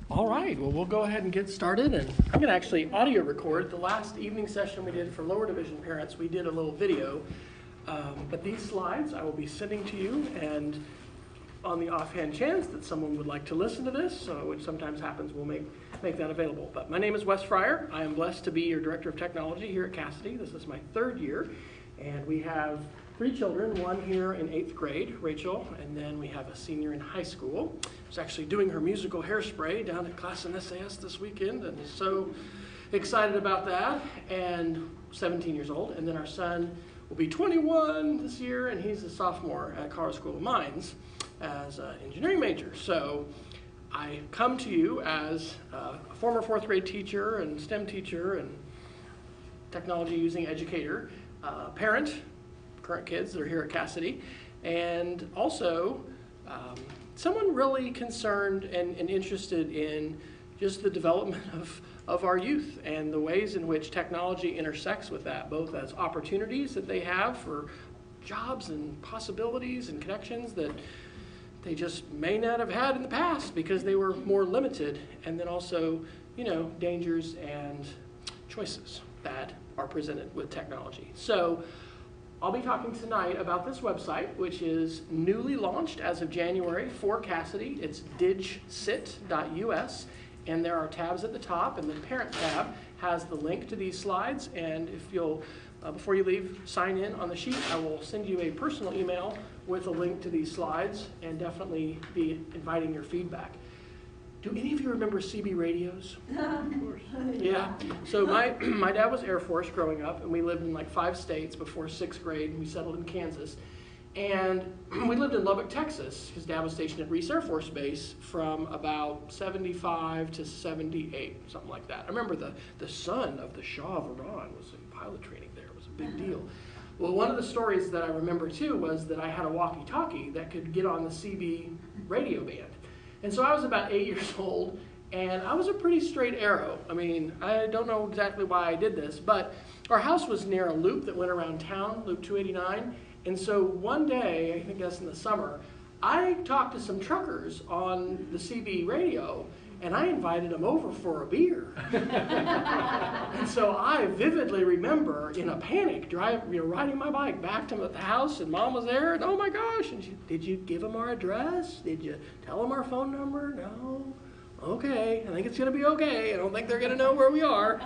All right, well, we'll go ahead and get started, and I'm going to actually audio record. The last evening session we did for lower division parents, we did a little video, but these slides I will be sending to you, and on the offhand chance that someone would like to listen to this, which sometimes happens, we'll make that available. But my name is Wesley Fryer. I am blessed to be your Director of Technology here at Casady. This is my third year, and we have 3 children, one here in 8th grade, Rachel, and then we have a senior in high school. She's actually doing her musical Hairspray down at class in SAS this weekend, and is so excited about that, and 17 years old. And then our son will be 21 this year, and he's a sophomore at Casady School of Mines as an engineering major. So I come to you as a former 4th grade teacher and STEM teacher and technology using educator, parent, current kids that are here at Casady, and also someone really concerned and interested in just the development of our youth and the ways in which technology intersects with that, both as opportunities that they have for jobs and possibilities and connections that they just may not have had in the past because they were more limited, and then also, you know, dangers and choices that are presented with technology. So I'll be talking tonight about this website, which is newly launched as of January for Casady. It's digcit.us, and there are tabs at the top, and the parent tab has the link to these slides. And if you'll, before you leave, sign in on the sheet, I will send you a personal email with a link to these slides, and definitely be inviting your feedback. Do any of you remember CB radios? Of course. Yeah. So my dad was Air Force growing up, and we lived in like 5 states before 6th grade, and we settled in Kansas. And we lived in Lubbock, Texas. His dad was stationed at Reese Air Force Base from about 75 to 78, something like that. I remember the son of the Shah of Iran was in pilot training there. It was a big deal. Well, one of the stories that I remember too was that I had a walkie-talkie that could get on the CB radio band. And so I was about 8 years old, and I was a pretty straight arrow. I mean, I don't know exactly why I did this, but our house was near a loop that went around town, Loop 289. And so one day, I think that's in the summer, I talked to some truckers on the CB radio, and I invited them over for a beer. And so I vividly remember, in a panic, riding my bike back to the house, and Mom was there, and oh my gosh, and did you give them our address? Did you tell them our phone number? No? Okay, I think it's going to be okay. I don't think they're going to know where we are.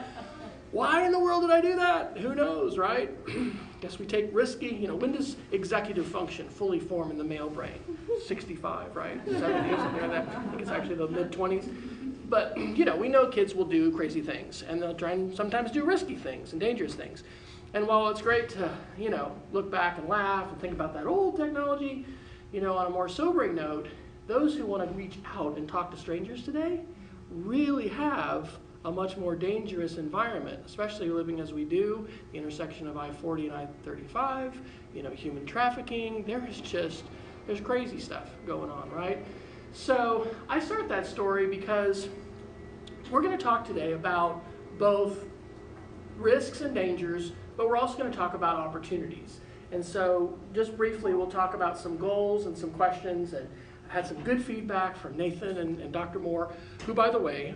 Why in the world did I do that? Who knows, right? Guess we take risky, when does executive function fully form in the male brain? 65, right? 70, something like that. I think it's actually the mid-20s. But, we know kids will do crazy things, and they'll try and sometimes do risky things and dangerous things. And while it's great to, look back and laugh and think about that old technology, on a more sobering note, those who want to reach out and talk to strangers today really have a much more dangerous environment, especially living as we do, the intersection of I-40 and I-35, human trafficking. There's crazy stuff going on, right? So I start that story because we're going to talk today about both risks and dangers, but we're also going to talk about opportunities. And so just briefly, we'll talk about some goals and some questions, and I had some good feedback from Nathan and Dr. Moore, who, by the way,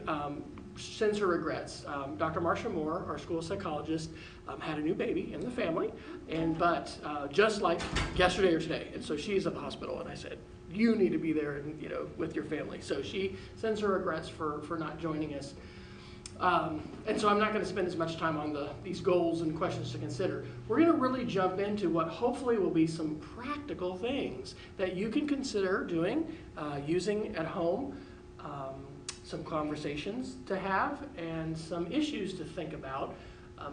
sends her regrets. Dr. Marcia Moore, our school psychologist, had a new baby in the family, but just like yesterday or today, and so she's at the hospital, and I said, you need to be there, and, with your family. So she sends her regrets for not joining us. And so I'm not going to spend as much time on these goals and questions to consider. We're going to really jump into what hopefully will be some practical things that you can consider doing, using at home, some conversations to have, and some issues to think about.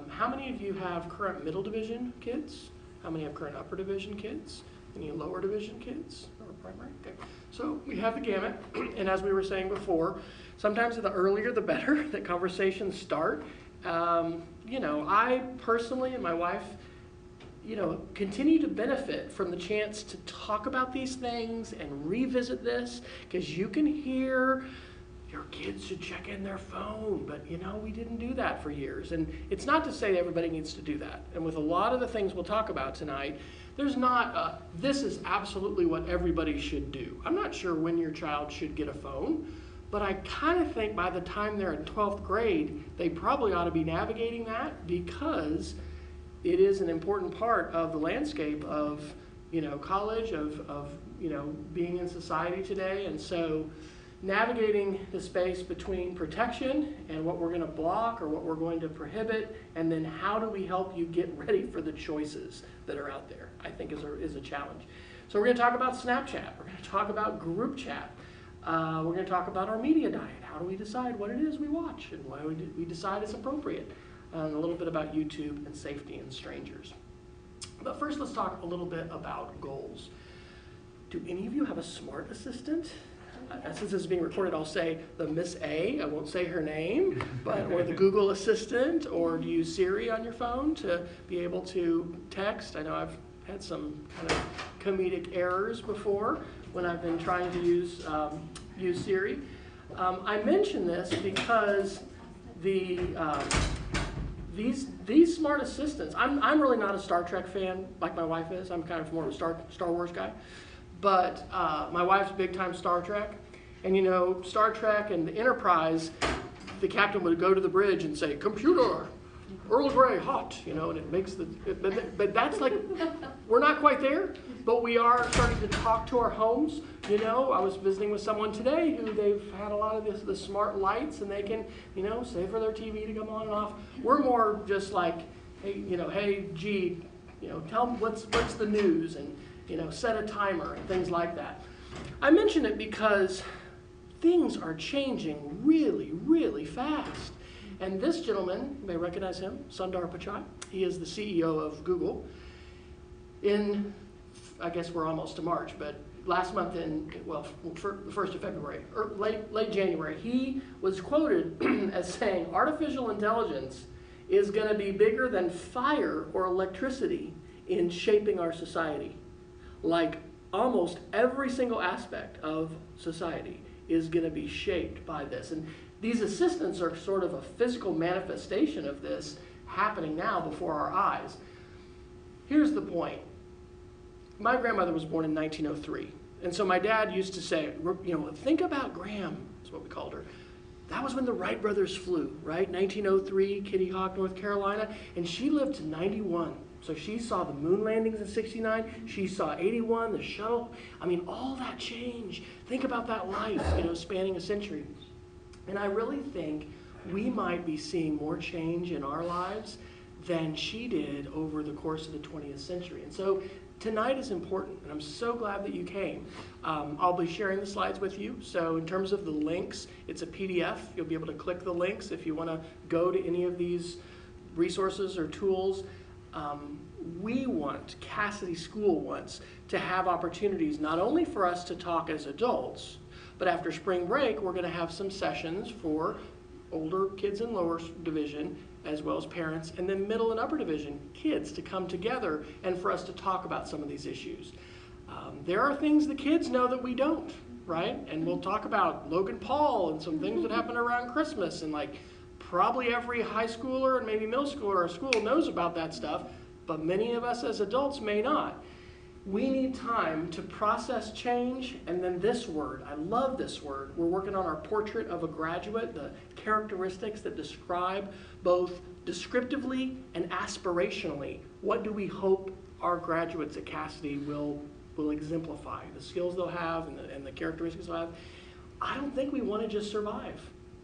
How many of you have current middle division kids? How many have current upper division kids? Any lower division kids or primary? Okay. So we have the gamut, and as we were saying before, sometimes the earlier the better that conversations start. I personally and my wife, continue to benefit from the chance to talk about these things and revisit this, because you can hear your kids should check in their phone, but we didn't do that for years. And it's not to say everybody needs to do that. And with a lot of the things we'll talk about tonight, there's not this is absolutely what everybody should do. I'm not sure when your child should get a phone, but I kind of think by the time they're in 12th grade, they probably ought to be navigating that, because it is an important part of the landscape of, college, of being in society today. And so navigating the space between protection and what we're going to block or what we're going to prohibit, and then how do we help you get ready for the choices that are out there, I think is a challenge. So we're going to talk about Snapchat. We're going to talk about group chat. We're going to talk about our media diet. How do we decide what it is we watch and why we decide it's appropriate? And a little bit about YouTube and safety and strangers. But first, let's talk a little bit about goals. Do any of you have a smart assistant? Since this is being recorded, I'll say the Miss A. I won't say her name, or the Google Assistant, or do you use Siri on your phone to be able to text? I know I've had some kind of comedic errors before when I've been trying to use Siri. I mention this because these smart assistants, I'm really not a Star Trek fan like my wife is. I'm kind of more of a Star Wars guy. But my wife's big time Star Trek. And Star Trek and the Enterprise, the captain would go to the bridge and say, "Computer, Earl Grey, hot," and it makes but that's like, we're not quite there, but we are starting to talk to our homes. I was visiting with someone today who they've had a lot of the smart lights, and they can, say for their TV to come on and off. We're more just like, hey, hey, gee, tell them what's the news, and, set a timer and things like that. I mention it because things are changing really, really fast. And this gentleman, you may recognize him, Sundar Pichai. He is the CEO of Google. I guess we're almost to March, but last month for the 1st of February, or late January, he was quoted as saying, "Artificial intelligence is going to be bigger than fire or electricity in shaping our society." Like almost every single aspect of society is going to be shaped by this. And these assistants are sort of a physical manifestation of this happening now before our eyes. Here's the point. My grandmother was born in 1903. And so my dad used to say, think about Graham, is what we called her. That was when the Wright brothers flew, right? 1903, Kitty Hawk, North Carolina. And she lived to 91. So she saw the moon landings in 69. She saw 81, the shuttle. All that change. Think about that life, spanning a century. And I really think we might be seeing more change in our lives than she did over the course of the 20th century. And so tonight is important, and I'm so glad that you came. I'll be sharing the slides with you. So in terms of the links, it's a PDF. You'll be able to click the links if you want to go to any of these resources or tools. Casady School wants to have opportunities not only for us to talk as adults, but after spring break, we're going to have some sessions for older kids in lower division, as well as parents, and then middle and upper division kids to come together and for us to talk about some of these issues. There are things the kids know that we don't, right? And we'll talk about Logan Paul and some things that happen around Christmas, and probably every high schooler and maybe middle schooler or school knows about that stuff, but many of us as adults may not. We need time to process change, and then this word, I love this word. We're working on our portrait of a graduate, the characteristics that describe both descriptively and aspirationally what do we hope our graduates at Casady will exemplify, the skills they'll have and the characteristics they'll have. I don't think we want to just survive.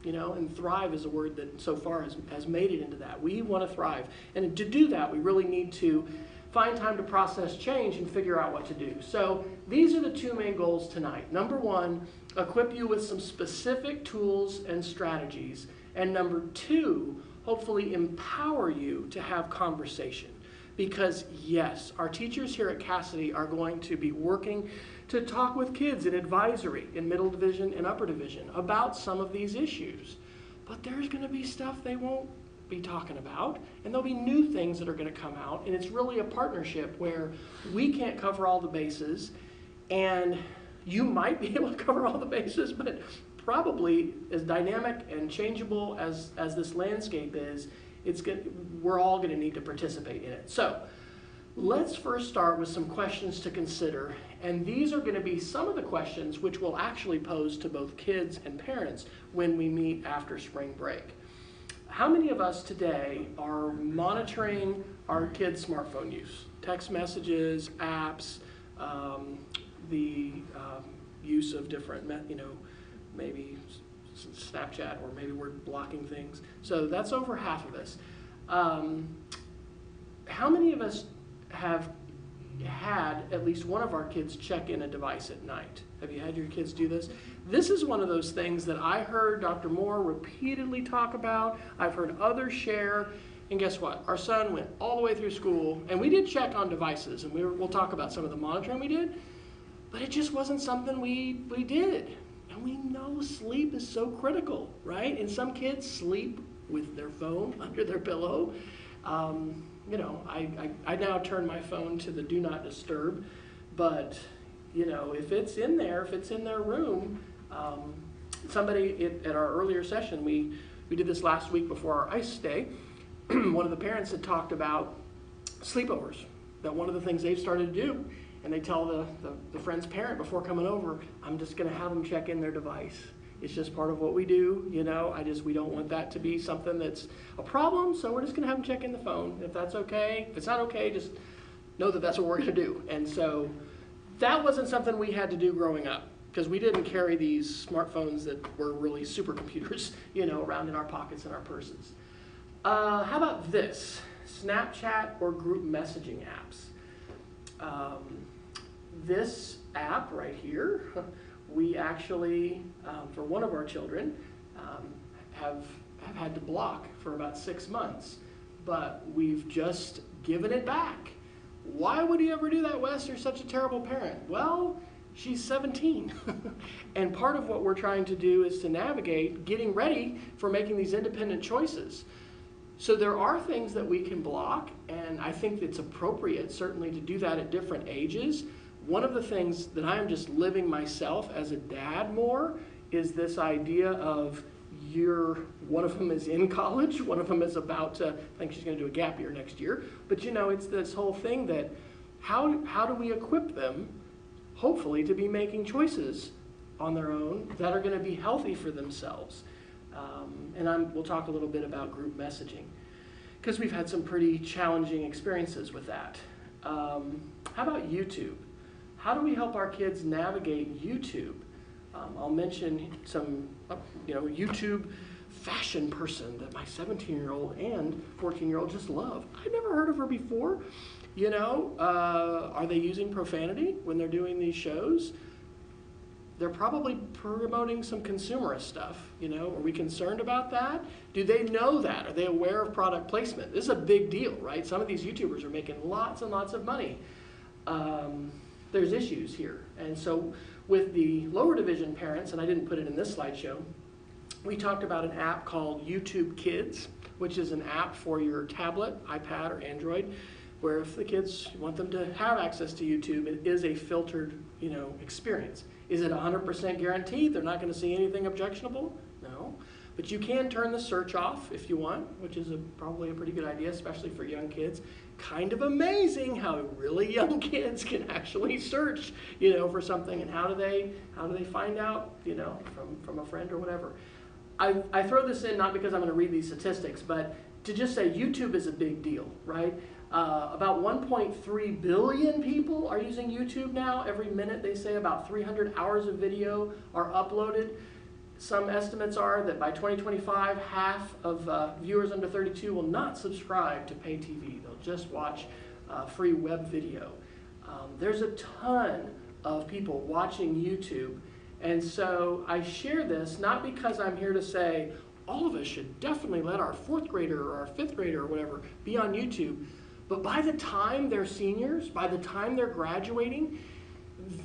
And thrive is a word that so far has made it into that. We want to thrive. And to do that, we really need to find time to process change and figure out what to do. So these are the two main goals tonight. Number one, equip you with some specific tools and strategies. And number two, hopefully empower you to have conversation. Because yes, our teachers here at Casady are going to be working to talk with kids in advisory in middle division and upper division about some of these issues. But there's going to be stuff they won't be talking about, and there'll be new things that are going to come out, and it's really a partnership where we can't cover all the bases, and you might be able to cover all the bases, but probably as dynamic and changeable as this landscape is, we're all going to need to participate in it. So Let's first start with some questions to consider, and these are going to be some of the questions which we'll actually pose to both kids and parents when we meet after spring break. How many of us today are monitoring our kids' smartphone use? Text messages, apps, the use of different, maybe Snapchat, or maybe we're blocking things. So that's over half of us. How many of us have had at least one of our kids check in a device at night? Have you had your kids do this? This is one of those things that I heard Dr. Moore repeatedly talk about. I've heard others share. And guess what? Our son went all the way through school, and we did check on devices, and we'll talk about some of the monitoring we did, but it just wasn't something we did. And we know sleep is so critical, right? And some kids sleep with their phone under their pillow. I now turn my phone to the do not disturb, but if it's in their room, somebody at our earlier session, we did this last week before our ice day, one of the parents had talked about sleepovers, that one of the things they've started to do, and they tell the friend's parent before coming over, I'm just going to have them check in their device. It's just part of what we do, we don't want that to be something that's a problem, so we're just going to have them check in the phone. If that's okay, if it's not okay, just know that that's what we're going to do. And so that wasn't something we had to do growing up, because we didn't carry these smartphones that were really supercomputers, around in our pockets and our purses. How about this? Snapchat or group messaging apps. This app right here, we actually, for one of our children, have had to block for about 6 months, but we've just given it back. Why would you ever do that, Wes? You're such a terrible parent. Well, she's 17. And part of what we're trying to do is to navigate getting ready for making these independent choices. So there are things that we can block, and I think it's appropriate certainly to do that at different ages. One of the things that I am just living myself as a dad more is this idea of one of them is in college, one of them is about to, I think she's going to do a gap year next year, but it's this whole thing that how do we equip them, hopefully, to be making choices on their own that are going to be healthy for themselves. And we'll talk a little bit about group messaging, because we've had some pretty challenging experiences with that. How about YouTube? How do we help our kids navigate YouTube? I'll mention some, YouTube fashion person that my 17-year-old and 14-year-old just love. I've never heard of her before. Are they using profanity when they're doing these shows? They're probably promoting some consumerist stuff. Are we concerned about that? Do they know that? Are they aware of product placement? This is a big deal, right? Some of these YouTubers are making lots and lots of money. There's issues here. And so with the lower division parents, and I didn't put it in this slideshow, we talked about an app called YouTube Kids, which is an app for your tablet, iPad, or Android, where if the kids want them to have access to YouTube, it is a filtered, experience. Is it 100% guaranteed they're not going to see anything objectionable? No. But you can turn the search off if you want, which is probably a pretty good idea, especially for young kids. Kind of amazing how really young kids can actually search, for something, and how do they find out, from a friend or whatever. I throw this in not because I'm going to read these statistics, but to just say YouTube is a big deal, right? About 1.3 billion people are using YouTube now. Every minute they say about 300 hours of video are uploaded. Some estimates are that by 2025, half of viewers under 32 will not subscribe to pay TV. They'll just watch free web video. There's a ton of people watching YouTube. And so I share this not because I'm here to say all of us should definitely let our 4th grader or our 5th grader or whatever be on YouTube. But by the time they're seniors, by the time they're graduating,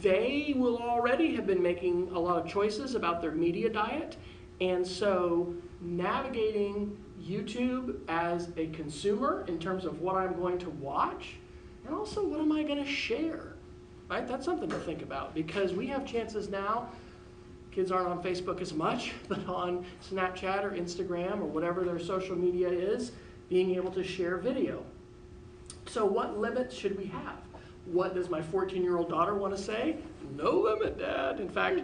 they will already have been making a lot of choices about their media diet. And so navigating YouTube as a consumer in terms of what I'm going to watch, and also what am I going to share, right? That's something to think about, because we have chances now. Kids aren't on Facebook as much, but on Snapchat or Instagram or whatever their social media is, being able to share video. So what limits should we have? What does my 14-year-old daughter want to say? No limit, Dad. In fact,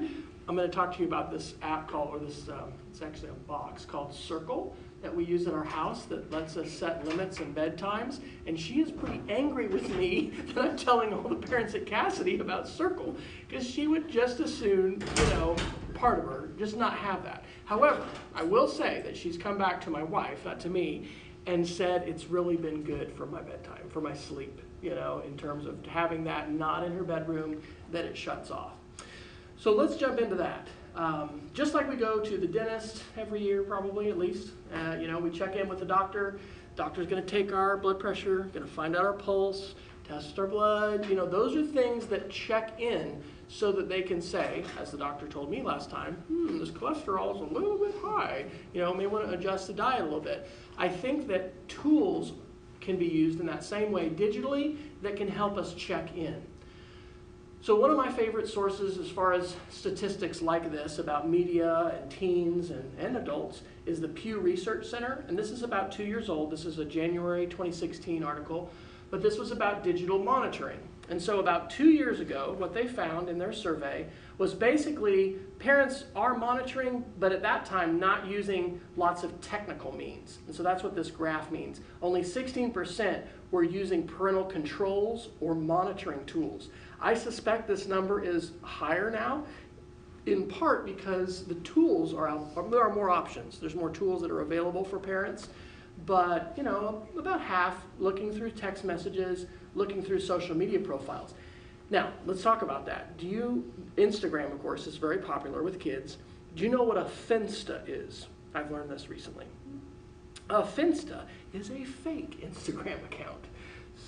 I'm going to talk to you about this app called, or this, it's actually a box called Circle that we use in our house that lets us set limits and bedtimes. And she is pretty angry with me that I'm telling all the parents at Casady about Circle, because she would just as soon, part of her, just not have that. However, I will say that she's come back to my wife, not to me, and said it's really been good for my bedtime, for my sleep, in terms of having that not in her bedroom, that it shuts off. So let's jump into that. Just like we go to the dentist every year, probably at least, we check in with the doctor. Doctor's going to take our blood pressure, going to find out our pulse, test our blood. Those are things that check in so that they can say, as the doctor told me last time, this cholesterol is a little bit high. May want to adjust the diet a little bit. I think that tools can be used in that same way digitally that can help us check in. So one of my favorite sources as far as statistics like this about media and teens and adults is the Pew Research Center. And this is about 2 years old. This is a January 2016 article, but this was about digital monitoring. And so about 2 years ago, what they found in their survey was basically parents are monitoring, but at that time not using lots of technical means. And so that's what this graph means. Only 16% were using parental controls or monitoring tools. I suspect this number is higher now, in part because the tools are out, there are more options. There's more tools that are available for parents, but about half looking through text messages, looking through social media profiles. Now, let's talk about that. Instagram, of course, is very popular with kids. Do you know what a Finsta is? I've learned this recently. A Finsta is a fake Instagram account.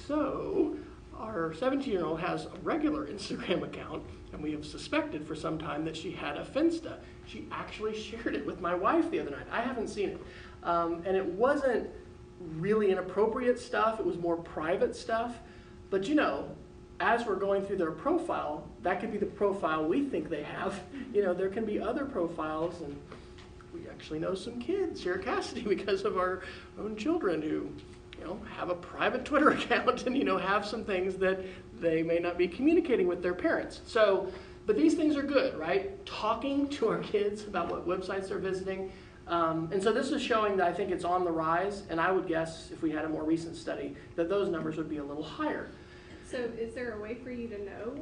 So, our 17-year-old has a regular Instagram account, and we have suspected for some time that she had a Finsta. She actually shared it with my wife the other night. I haven't seen it. And it wasn't really inappropriate stuff. It was more private stuff. But as we're going through their profile, that could be the profile we think they have. There can be other profiles, and we actually know some kids here at Casady because of our own children who have a private Twitter account and, have some things that they may not be communicating with their parents. So, but these things are good, right? Talking to our kids about what websites they're visiting. And so this is showing that I think it's on the rise, and I would guess if we had a more recent study that those numbers would be a little higher. So is there a way for you to know,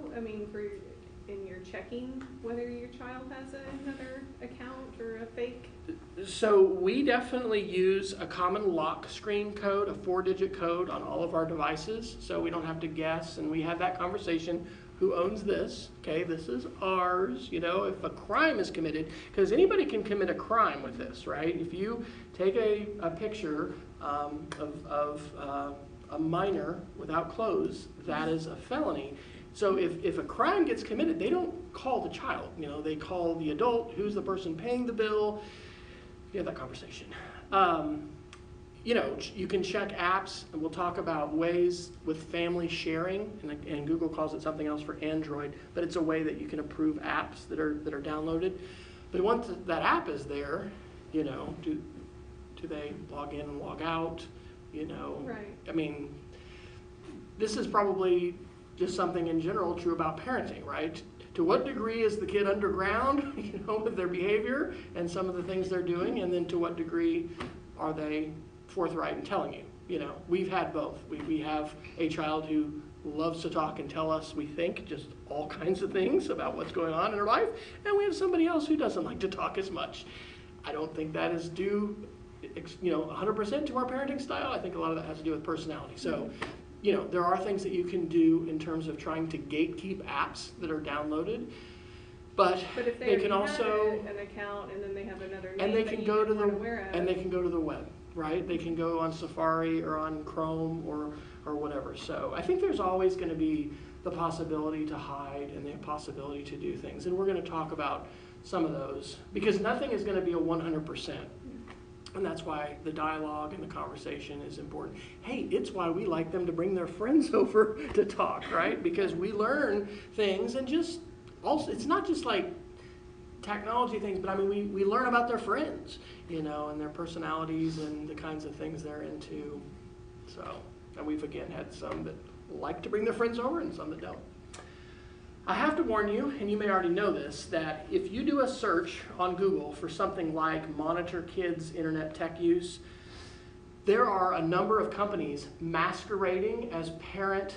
in your checking whether your child has another account or a fake? So we definitely use a common lock screen code, a 4-digit code on all of our devices, so we don't have to guess, and we have that conversation. Who owns this? Okay, this is ours. If a crime is committed, because anybody can commit a crime with this, right? If you take a picture of a minor without clothes, that is a felony. So if a crime gets committed, they don't call the child. They call the adult, who's the person paying the bill. You have that conversation. You can check apps, and we'll talk about ways with family sharing, and Google calls it something else for Android, but it's a way that you can approve apps that are downloaded. But once that app is there, do they log in and log out? Right. This is probably just something in general true about parenting, right? To what degree is the kid underground, with their behavior and some of the things they're doing, and then to what degree are they forthright in telling you? We've had both. We have a child who loves to talk and tell us, we think, just all kinds of things about what's going on in her life, and we have somebody else who doesn't like to talk as much. I don't think that is due 100% to our parenting style. I think a lot of that has to do with personality. So, there are things that you can do in terms of trying to gatekeep apps that are downloaded. But if they can also an account and then they have another name and they can go to the and they can go to the web, right? They can go on Safari or on Chrome or whatever. So I think there's always going to be the possibility to hide and the possibility to do things, and we're going to talk about some of those because nothing is going to be a 100%. And that's why the dialogue and the conversation is important. Hey, it's why we like them to bring their friends over to talk, right? Because we learn things, and just also, it's not just like technology things, but we learn about their friends, and their personalities and the kinds of things they're into. So And we've, again, had some that like to bring their friends over and some that don't. I have to warn you, and you may already know this, that if you do a search on Google for something like monitor kids' internet tech use, there are a number of companies masquerading as parent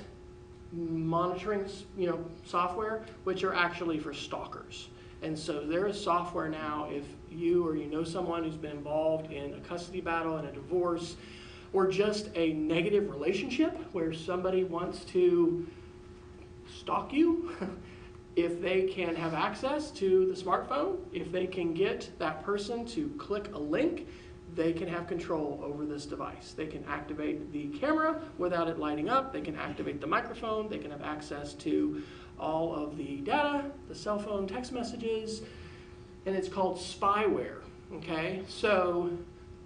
monitoring, software, which are actually for stalkers. And so there is software now, if you or you know someone who's been involved in a custody battle and a divorce, or just a negative relationship where somebody wants to stalk you, if they can have access to the smartphone, if they can get that person to click a link, they can have control over this device. They can activate the camera without it lighting up. They can activate the microphone. They can have access to all of the data, the cell phone text messages, and it's called spyware, okay? So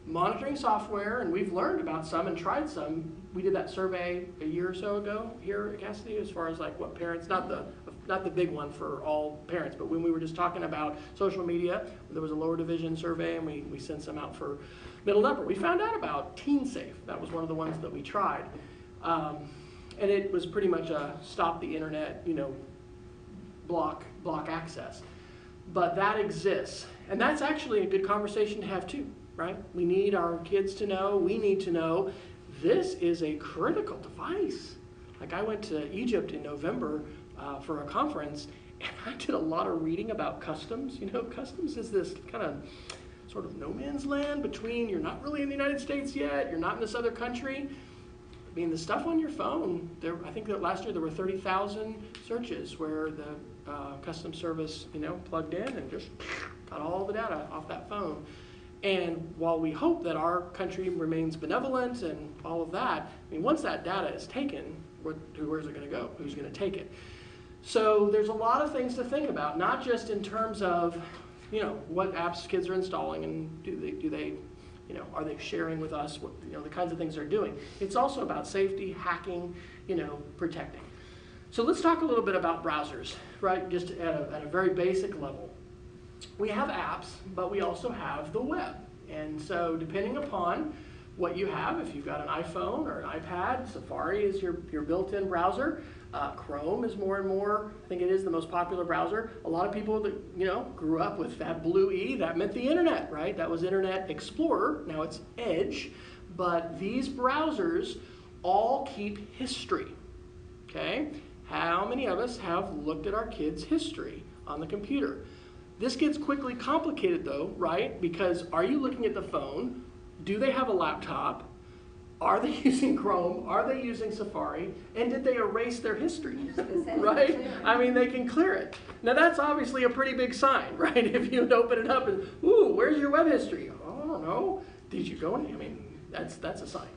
monitoring software, and we've learned about some and tried some. We did that survey a year or so ago here at Casady as far as like what parents, not the big one for all parents, but when we were just talking about social media, there was a lower division survey and we sent some out for middle and upper. We found out about Teen Safe. That was one of the ones that we tried. And it was pretty much a stop the internet, block access. But that exists. And that's actually a good conversation to have too, right? We need our kids to know, we need to know, this is a critical device. Like I went to Egypt in November for a conference, and I did a lot of reading about customs. Customs is this kind of sort of no man's land between you're not really in the United States yet, you're not in this other country. I mean, the stuff on your phone, I think that last year there were 30,000 searches where the customs service, plugged in and just got all the data off that phone. And while we hope that our country remains benevolent and all of that, I mean, once that data is taken, where's it going to go? Who's going to take it? So there's a lot of things to think about, not just in terms of, what apps kids are installing and do they, are they sharing with us what, the kinds of things they're doing. It's also about safety, hacking, protecting. So let's talk a little bit about browsers, right? Just at a very basic level. We have apps, but we also have the web. And so depending upon what you have, if you've got an iPhone or an iPad, Safari is your built-in browser. Chrome is more and more, I think it is the most popular browser. A lot of people that, grew up with that blue E, that meant the internet, right? That was Internet Explorer, now it's Edge. But these browsers all keep history, okay? How many of us have looked at our kids' history on the computer? This gets quickly complicated though, right? Because are you looking at the phone? Do they have a laptop? Are they using Chrome? Are they using Safari? And did they erase their history? Right? I mean, they can clear it. Now that's obviously a pretty big sign, right? If you open it up and, ooh, where's your web history? Oh, I don't know. Did you go in? I mean, that's a sign.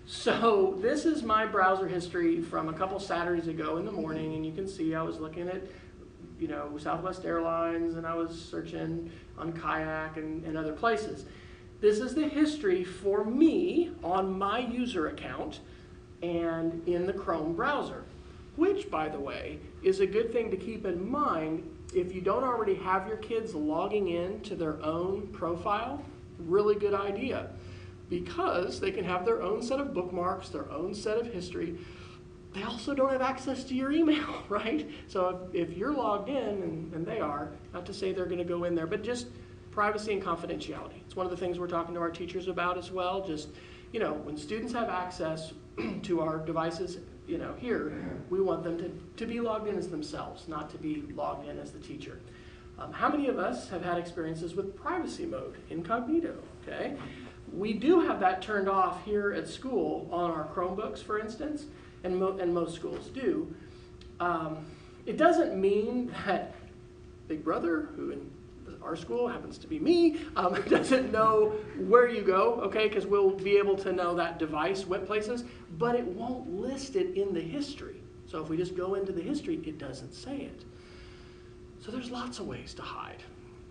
So this is my browser history from a couple Saturdays ago in the morning, and you can see I was looking at Southwest Airlines, and I was searching on Kayak and other places. This is the history for me on my user account and in the Chrome browser, which, by the way, is a good thing to keep in mind if you don't already have your kids logging in to their own profile. Really good idea, because they can have their own set of bookmarks, their own set of history. They also don't have access to your email, right? So if you're logged in, and they are, not to say they're going to go in there, but just privacy and confidentiality. It's one of the things we're talking to our teachers about as well. Just, when students have access to our devices, here, we want them to be logged in as themselves, not to be logged in as the teacher. How many of us have had experiences with privacy mode, incognito, okay? We do have that turned off here at school on our Chromebooks, for instance, and most schools do. It doesn't mean that Big Brother, who in our school happens to be me, doesn't know where you go, okay, because we'll be able to know that device went places, but it won't list it in the history. So if we just go into the history, it doesn't say it. So there's lots of ways to hide.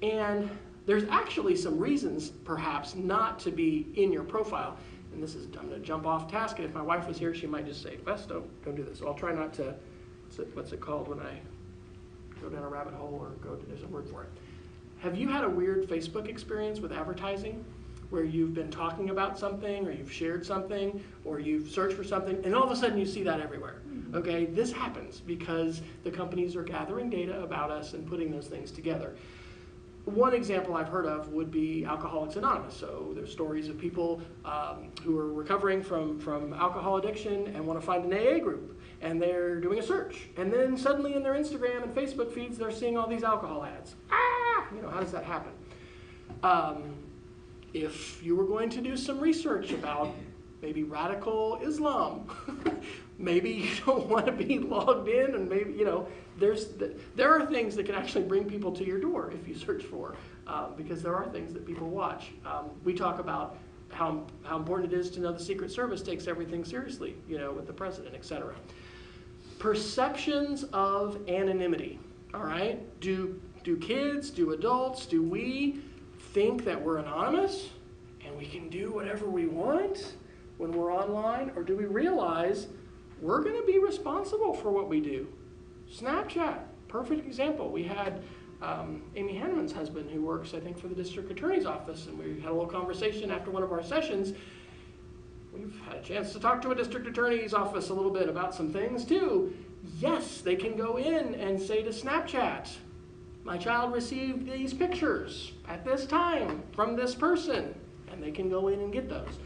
And there's actually some reasons, perhaps, not to be in your profile. And this is, I'm going to jump off task, and if my wife was here, she might just say, Wes, don't do this. So I'll try not to, what's it called when I go down a rabbit hole, or there's a word for it. Have you had a weird Facebook experience with advertising? where you've been talking about something, or you've shared something, or you've searched for something, and all of a sudden you see that everywhere. Okay, this happens because the companies are gathering data about us and putting those things together. One example I've heard of would be Alcoholics Anonymous. So there's stories of people who are recovering from alcohol addiction and want to find an AA group, and they're doing a search, and then suddenly in their Instagram and Facebook feeds they're seeing all these alcohol ads. How does that happen? If you were going to do some research about maybe radical Islam, maybe you don't want to be logged in, and maybe, there are things that can actually bring people to your door if you search for, because there are things that people watch. We talk about how important it is to know the Secret Service takes everything seriously, with the president, etc. Perceptions of anonymity, all right? Do kids, do adults, do we think that we're anonymous and we can do whatever we want when we're online? Or do we realize we're going to be responsible for what we do? Snapchat, perfect example. We had Amy Hanneman's husband who works, I think, for the district attorney's office, and we had a little conversation after one of our sessions. We've had a chance to talk to a district attorney's office a little bit about some things too. Yes, they can go in and say to Snapchat, my child received these pictures at this time from this person, and they can go in and get those.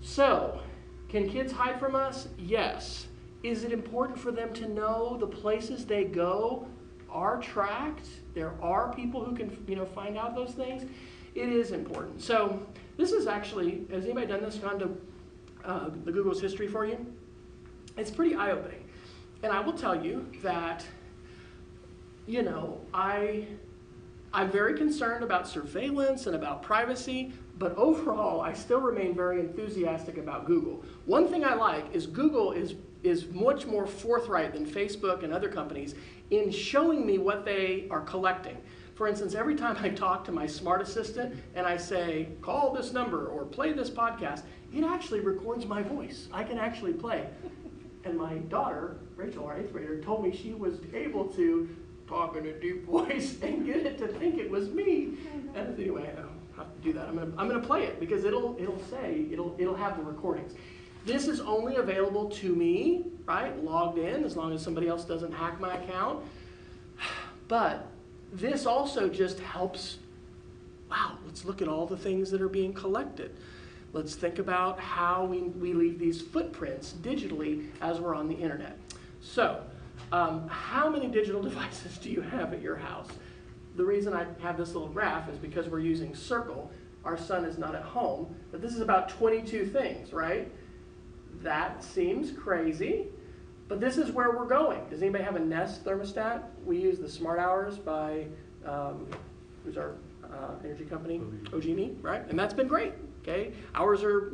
So, can kids hide from us? Yes. Is it important for them to know the places they go are tracked? There are people who can, find out those things. It is important. So this is actually, has anybody done this, gone to the Google's history for you? It's pretty eye-opening. And I will tell you that, I'm very concerned about surveillance and about privacy, but overall, I still remain very enthusiastic about Google. One thing I like is Google is much more forthright than Facebook and other companies in showing me what they are collecting. For instance, every time I talk to my smart assistant and I say, call this number or play this podcast, it actually records my voice. I can actually play. And my daughter, Rachel, our 8th grader, told me she was able to talk in a deep voice and get it to think it was me. And anyway, I don't have to do that. I'm gonna play it because it'll have the recordings. This is only available to me, right? Logged in, as long as somebody else doesn't hack my account. But this also just helps, let's look at all the things that are being collected. Let's think about how we leave these footprints digitally as we're on the internet. So, how many digital devices do you have at your house? The reason I have this little graph is because we're using Circle. Our son is not at home, but this is about 22 things, right? That seems crazy, but this is where we're going. Does anybody have a Nest thermostat? We use the Smart Hours by, who's our energy company? OG&E, right? And that's been great, okay? Ours are,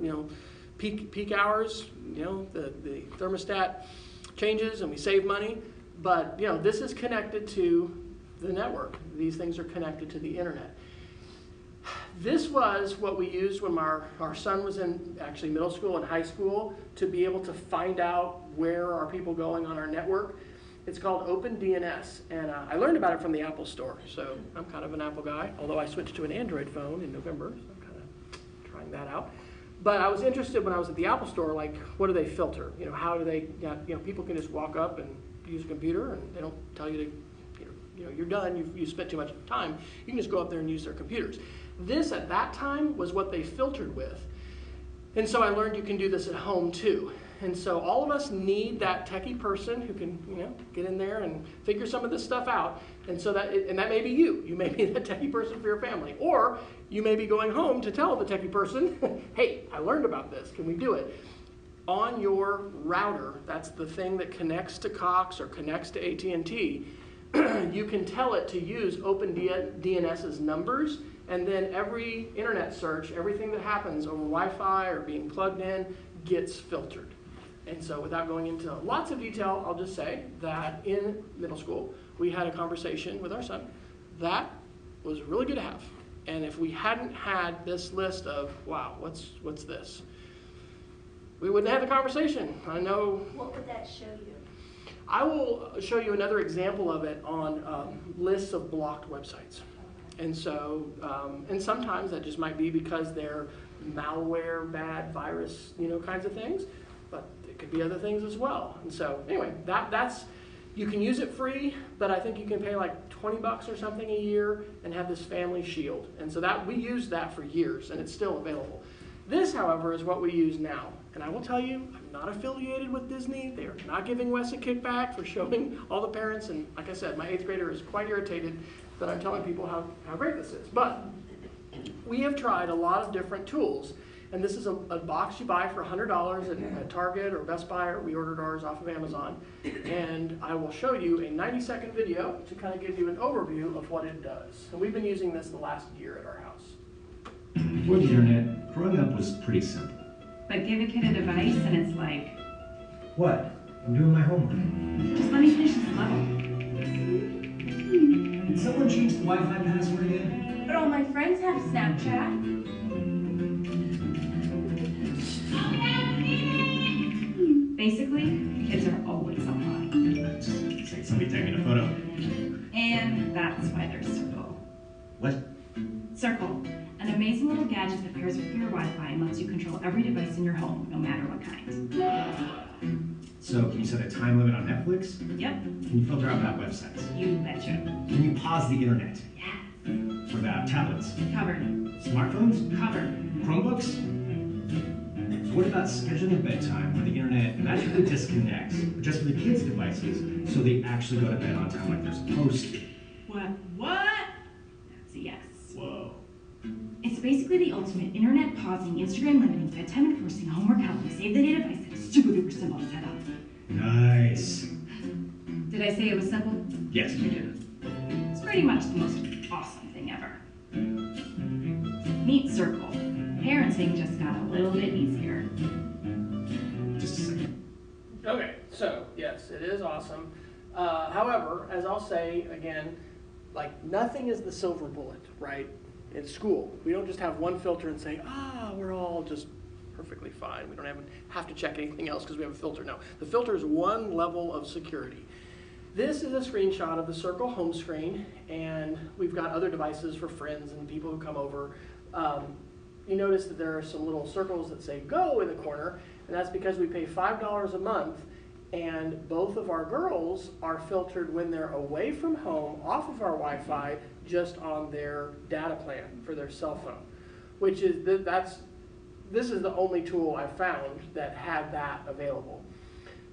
peak hours, the thermostat changes and we save money, but, this is connected to the network. These things are connected to the internet. This was what we used when our son was in actually middle school and high school to be able to find out where are people going on our network. It's called OpenDNS, and I learned about it from the Apple Store, so I'm kind of an Apple guy, although I switched to an Android phone in November, so I'm kind of trying that out. But I was interested when I was at the Apple Store, like, what do they filter? How do they, people can just walk up and use a computer, and they don't tell you to, you're done, you spent too much time. You can just go up there and use their computers. This, at that time, was what they filtered with. And so I learned you can do this at home, too. And so all of us need that techie person who can, get in there and figure some of this stuff out. And so that may be you. You may be the techie person for your family. Or you may be going home to tell the techie person, hey, I learned about this. Can we do it? On your router, that's the thing that connects to Cox or connects to AT&T, you can tell it to use OpenDNS's numbers, and then every internet search, everything that happens over Wi-Fi or being plugged in, gets filtered. And so without going into lots of detail, I'll just say that in middle school, we had a conversation with our son. That was really good to have. And if we hadn't had this list of, wow, what's this? We wouldn't have the conversation. I know. What would that show you? I will show you another example of it on lists of blocked websites. And so, and sometimes that just might be because they're malware, bad virus, kinds of things, but it could be other things as well. And so anyway, that's, you can use it free, but I think you can pay like $20 or something a year and have this family shield. And so that, we used that for years and it's still available. This, however, is what we use now. And I will tell you, I'm not affiliated with Disney. They are not giving Wes a kickback for showing all the parents. And like I said, my 8th grader is quite irritated that I'm telling people how great this is. But we have tried a lot of different tools. And this is a box you buy for $100 at Target or Best Buy, or we ordered ours off of Amazon. And I will show you a 90-second video to kind of give you an overview of what it does. And we've been using this the last year at our house. Before the internet, growing up was pretty simple. But give a kid a device and it's like, What? I'm doing my homework. just let me finish this level. Did someone change the Wi-Fi password again? But all my friends have Snapchat. Basically, kids are always online. It's like somebody taking a photo. And that's why there's Circle. What? Circle, an amazing little gadget that pairs with your Wi-Fi and lets you control every device in your home, no matter what kind. So, can you set a time limit on Netflix? Yep, Can you filter out bad websites? you betcha. Can you pause the internet? Yes, What about tablets? covered, Smartphones? covered. Chromebooks? So what about scheduling a bedtime where the internet magically disconnects, just for the kids' devices, so they actually go to bed on time like they're supposed to? What? That's a yes. Whoa. It's basically the ultimate internet pausing, Instagram limiting, bedtime enforcing, homework helping, save the data device that is super duper simple to set up. Nice. Did I say it was simple? Yes, you did. It's pretty much the most awesome thing ever. Meet Circle. Parenting just got a little bit easier. Just a second. Okay, so yes, it is awesome. However, as I'll say again, like nothing is the silver bullet, right? In school, we don't just have one filter and say, we're all just perfectly fine. We don't have to check anything else because we have a filter. No, the filter is one level of security. This is a screenshot of the Circle home screen, and we've got other devices for friends and people who come over. You notice that there are some little circles that say go in the corner, and that's because we pay $5 a month, and both of our girls are filtered when they're away from home, off of our Wi-Fi, just on their data plan for their cell phone, which is, this is the only tool I found that had that available.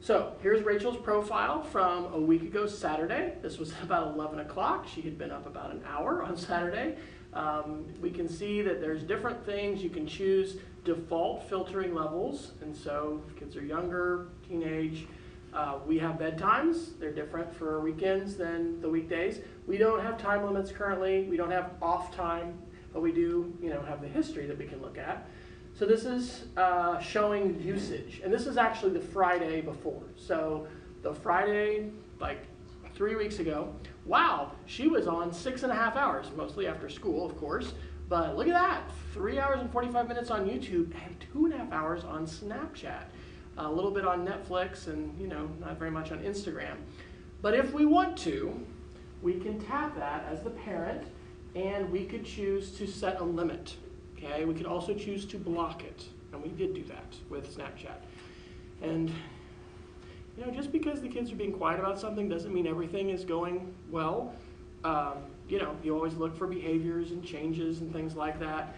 So here's Rachel's profile from a week ago Saturday. This was about 11 o'clock. She had been up about an hour on Saturday. We can see that there's different things. You can choose default filtering levels, and so if kids are younger, teenage, we have bedtimes. They're different for weekends than the weekdays. We don't have time limits currently. We don't have off time, but we do, have the history that we can look at. So this is showing usage, and this is actually the Friday before. So the Friday, like 3 weeks ago, wow, she was on 6.5 hours, mostly after school, of course. But look at that, 3 hours and 45 minutes on YouTube and 2.5 hours on Snapchat. A little bit on Netflix and, not very much on Instagram. But if we want to, we can tap that as the parent, and we could choose to set a limit. Okay, we could also choose to block it, and we did do that with Snapchat. And just because the kids are being quiet about something doesn't mean everything is going well. You always look for behaviors and changes and things like that.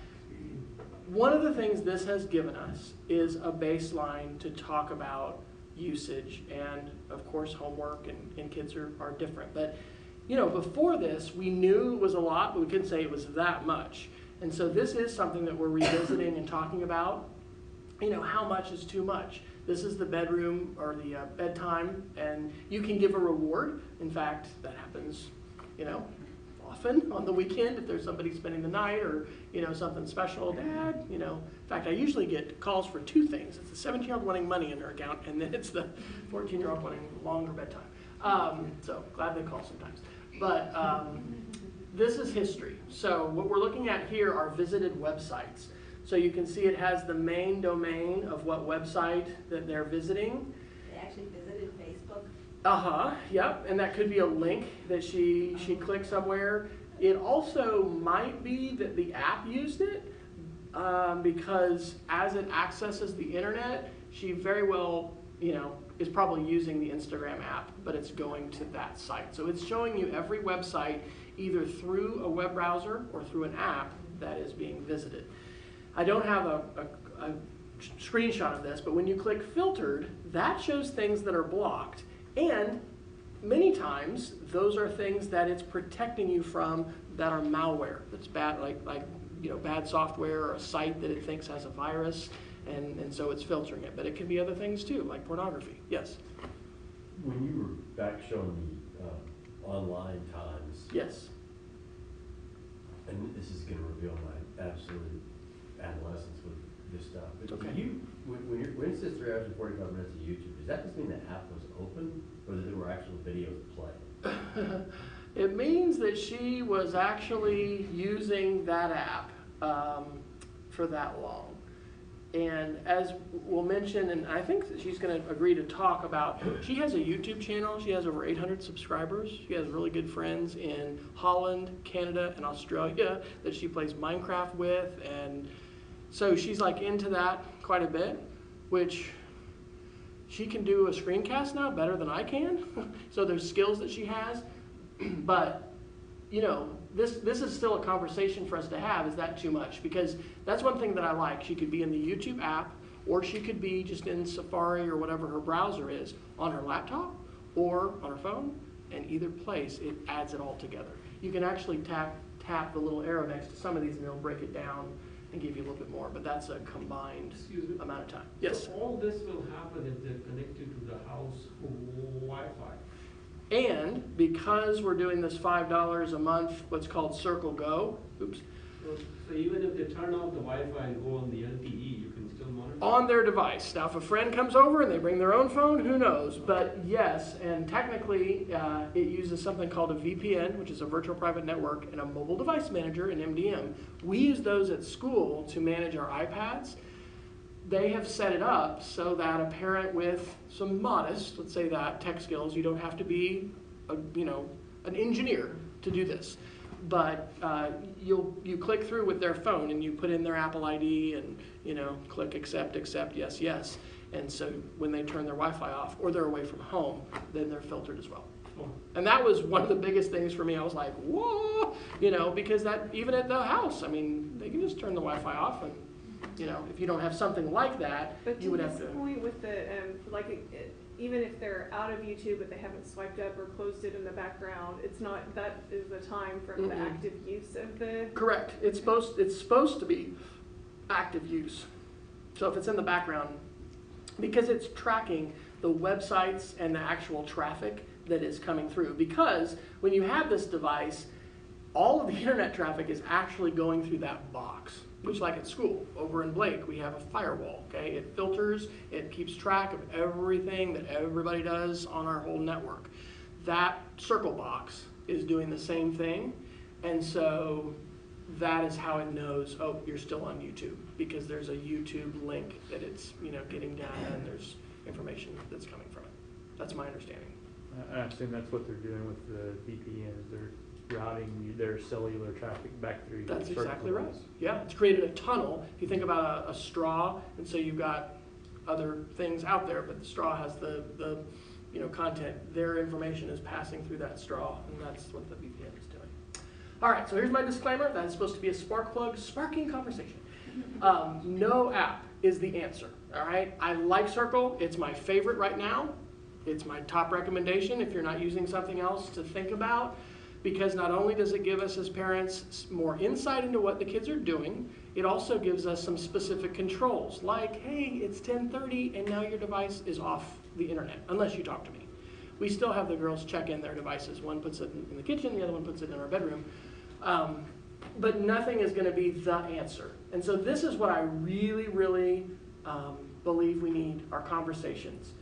One of the things this has given us is a baseline to talk about usage, and of course homework and kids are different. But before this, we knew it was a lot, but we couldn't say it was that much. And so this is something that we're revisiting and talking about. How much is too much? This is the bedroom or the bedtime, and you can give a reward. In fact, that happens, often on the weekend if there's somebody spending the night or, something special. Dad, in fact, I usually get calls for two things. It's the 17-year-old wanting money in their account, and then it's the 14-year-old wanting longer bedtime. So glad they call sometimes. But this is history. So what we're looking at here are visited websites. So you can see it has the main domain of what website that they're visiting. They actually visited Facebook. Yep, and that could be a link that she clicked somewhere. It also might be that the app used it because as it accesses the internet, she very well, is probably using the Instagram app, but it's going to that site. So it's showing you every website either through a web browser or through an app that is being visited. I don't have a screenshot of this, but when you click filtered, that shows things that are blocked. And many times, those are things that it's protecting you from that are malware. That's bad, like bad software or a site that it thinks has a virus. And so it's filtering it. But it can be other things too, like pornography. Yes? When you were back showing the online times, Yes. and this is going to reveal my absolute adolescence with this stuff, but Okay. when it says 3 hours and 45 minutes of YouTube, does that just mean the app was open, or that there were actual videos playing? It means that she was actually using that app for that long. And as we'll mention, and I think that she's going to agree to talk about, she has a YouTube channel. She has over 800 subscribers. She has really good friends in Holland, Canada, and Australia that she plays Minecraft with. And so she's like into that quite a bit, which she can do a screencast now better than I can. So there's skills that she has. But, this is still a conversation for us to have. Is that too much? Because that's one thing that I like. She could be in the YouTube app, or she could be just in Safari or whatever her browser is on her laptop or on her phone. And either place, it adds it all together. You can actually tap the little arrow next to some of these, and it'll break it down and give you a little bit more. But that's a combined amount of time. Yes? So all this will happen if they're connected to the house Wi-Fi. And because we're doing this $5 a month, what's called Circle Go, So even if they turn off the Wi-Fi and go on the LTE, you can still monitor? on their device. Now, if a friend comes over and they bring their own phone, who knows? But yes, and technically it uses something called a VPN, which is a virtual private network, and a mobile device manager, an MDM. We use those at school to manage our iPads. They have set it up so that a parent with some modest, let's say that, tech skills, you don't have to be an engineer to do this. But you click through with their phone and you put in their Apple ID and click accept, yes, yes. And so when they turn their Wi-Fi off or they're away from home, then they're filtered as well. And that was one of the biggest things for me. I was like, whoa, because that even at the house, they can just turn the Wi-Fi off and if you don't have something like that, But you would have to. But to this point with the, even if they're out of YouTube but they haven't swiped up or closed it in the background, it's not, that is the time from the active use of the... Correct. It's supposed to be active use. So if it's in the background, because it's tracking the websites and the actual traffic that is coming through. Because when you have this device, all of the internet traffic is actually going through that box. Which, like at school, over in Blake, we have a firewall, okay? It filters, it keeps track of everything that everybody does on our whole network. That circle box is doing the same thing, and so that is how it knows, oh, you're still on YouTube, because there's a YouTube link that it's, getting data, and there's information that's coming from it. That's my understanding. I assume that's what they're doing with the VPN, is they're routing their cellular traffic back through. That's exactly right. Yeah, it's created a tunnel. If you think about a straw, and so you've got other things out there, but the straw has the content. Their information is passing through that straw, and that's what the VPN is doing. All right, so here's my disclaimer. That is supposed to be a spark plug, sparking conversation. No app is the answer, all right? I like Circle. It's my favorite right now. It's my top recommendation if you're not using something else to think about. Because not only does it give us as parents more insight into what the kids are doing, it also gives us some specific controls, like, hey, it's 10:30 and now your device is off the internet, unless you talk to me. We still have the girls check in their devices. One puts it in the kitchen, the other one puts it in our bedroom. But nothing is going to be the answer. And so this is what I really, really believe we need, our conversations.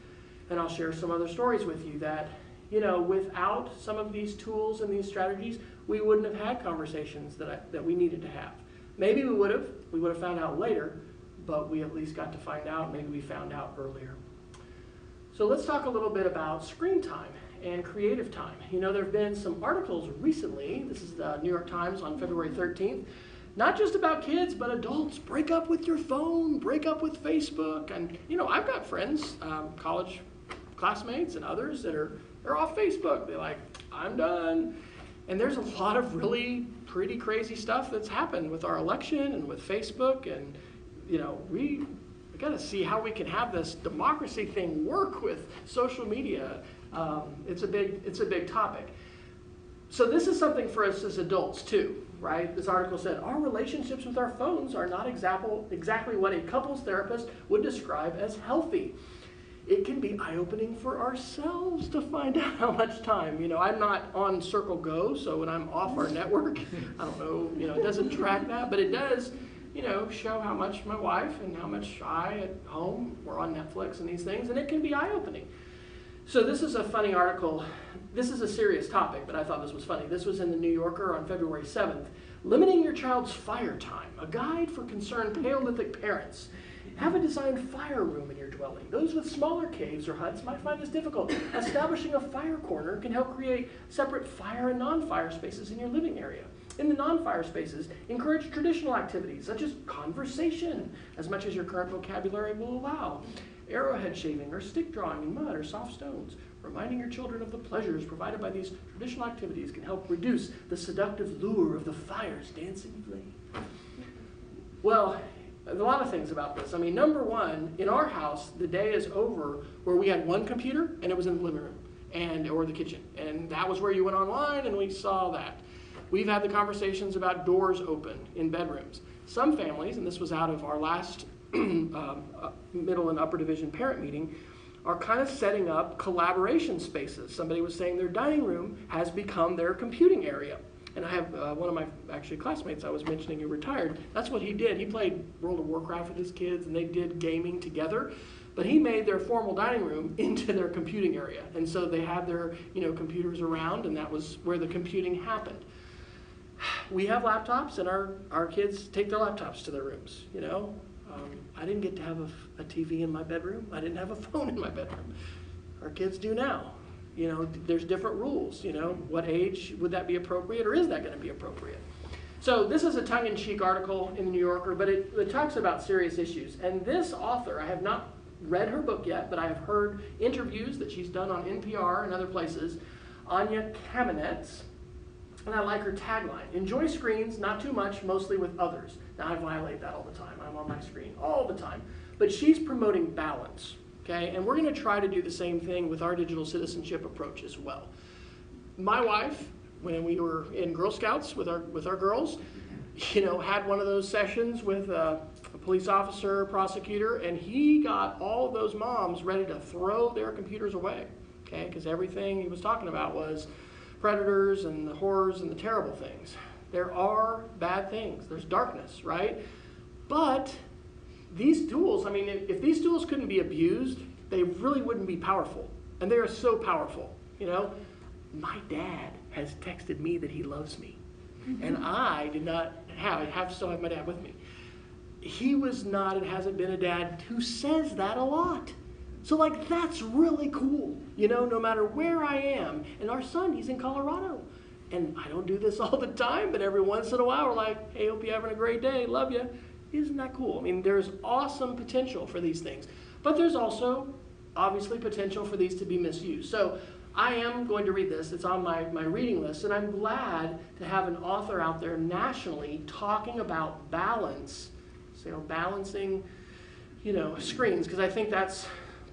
And I'll share some other stories with you that without some of these tools and these strategies, we wouldn't have had conversations that we needed to have. Maybe we would have found out later, but we at least got to find out. Maybe we found out earlier. So let's talk a little bit about screen time and creative time. You know, there have been some articles recently, this is the New York Times on February 13th, not just about kids, but adults. Break up with your phone, break up with Facebook. And, you know, I've got friends, college classmates and others that are off Facebook. They're like, I'm done. And there's a lot of really pretty crazy stuff that's happened with our election and with Facebook. And, you know, we got to see how we can have this democracy thing work with social media. It's a big topic. So this is something for us as adults too, right? This article said, our relationships with our phones are not exactly what a couples therapist would describe as healthy. It can be eye-opening for ourselves to find out how much time. You know, I'm not on Circle Go, so when I'm off our network, I don't know, you know, it doesn't track that, but it does, you know, show how much my wife and how much I at home, we're on Netflix and these things, and it can be eye-opening. So this is a funny article. This is a serious topic, but I thought this was funny. This was in the New Yorker on February 7th. Limiting your child's fire time, a guide for concerned Paleolithic parents. Have a designed fire room in your dwelling. Those with smaller caves or huts might find this difficult. Establishing a fire corner can help create separate fire and non-fire spaces in your living area. In the non-fire spaces, encourage traditional activities such as conversation, as much as your current vocabulary will allow. Arrowhead shaving or stick drawing in mud or soft stones. Reminding your children of the pleasures provided by these traditional activities can help reduce the seductive lure of the fire's dancing flame. Well, there's a lot of things about this. I mean, number one, in our house, the day is over where we had one computer and it was in the living room or the kitchen. And that was where you went online and we saw that. We've had the conversations about doors open in bedrooms. Some families, and this was out of our last middle and upper division parent meeting, are kind of setting up collaboration spaces. Somebody was saying their dining room has become their computing area. And I have one of my classmates I was mentioning who retired. That's what he did. He played World of Warcraft with his kids and they did gaming together. But he made their formal dining room into their computing area. And so they had their computers around and that was where the computing happened. We have laptops and our kids take their laptops to their rooms, you know. I didn't get to have a TV in my bedroom. I didn't have a phone in my bedroom. Our kids do now. You know, there's different rules, you know. What age would that be appropriate or is that going to be appropriate? So this is a tongue-in-cheek article in the New Yorker, but it talks about serious issues. And this author, I have not read her book yet, but I have heard interviews that she's done on NPR and other places. Anya Kamenetz. And I like her tagline, enjoy screens, not too much, mostly with others. Now I violate that all the time. I'm on my screen all the time. But she's promoting balance, okay? And we're gonna try to do the same thing with our digital citizenship approach as well. My wife, when we were in Girl Scouts with our girls, you know, had one of those sessions with a police officer, prosecutor, and he got all of those moms ready to throw their computers away, okay? Because everything he was talking about was predators and the horrors and the terrible things. There are bad things. There's darkness, right? But these tools, I mean, if these tools couldn't be abused, they really wouldn't be powerful. And they are so powerful, you know? My dad has texted me that he loves me. And I did not still have my dad with me. He was not and hasn't been a dad who says that a lot. So like, that's really cool, you know, no matter where I am. And our son, he's in Colorado. And I don't do this all the time, but every once in a while we're like, hey, hope you're having a great day, love you. Isn't that cool? I mean, there's awesome potential for these things. But there's also, obviously, potential for these to be misused. So I am going to read this. It's on my reading list. And I'm glad to have an author out there nationally talking about balance, so balancing, you know, screens, because I think that's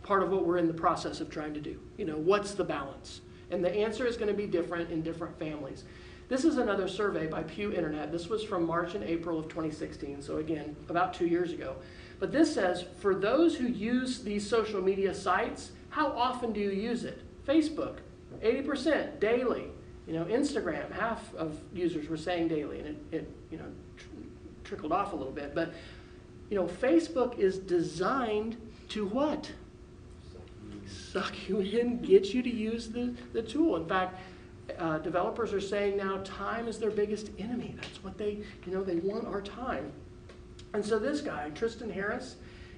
part of what we're in the process of trying to do. You know, what's the balance? And the answer is going to be different in different families. This is another survey by Pew Internet. This was from March and April of 2016, so again, about 2 years ago. But this says, for those who use these social media sites, how often do you use it? Facebook, 80%, daily. You know, Instagram, half of users were saying daily, and it you know, trickled off a little bit. But, you know, Facebook is designed to what? Suck you in, get you to use the tool. In fact, developers are saying now time is their biggest enemy. That's what they want our time. And so this guy, Tristan Harris,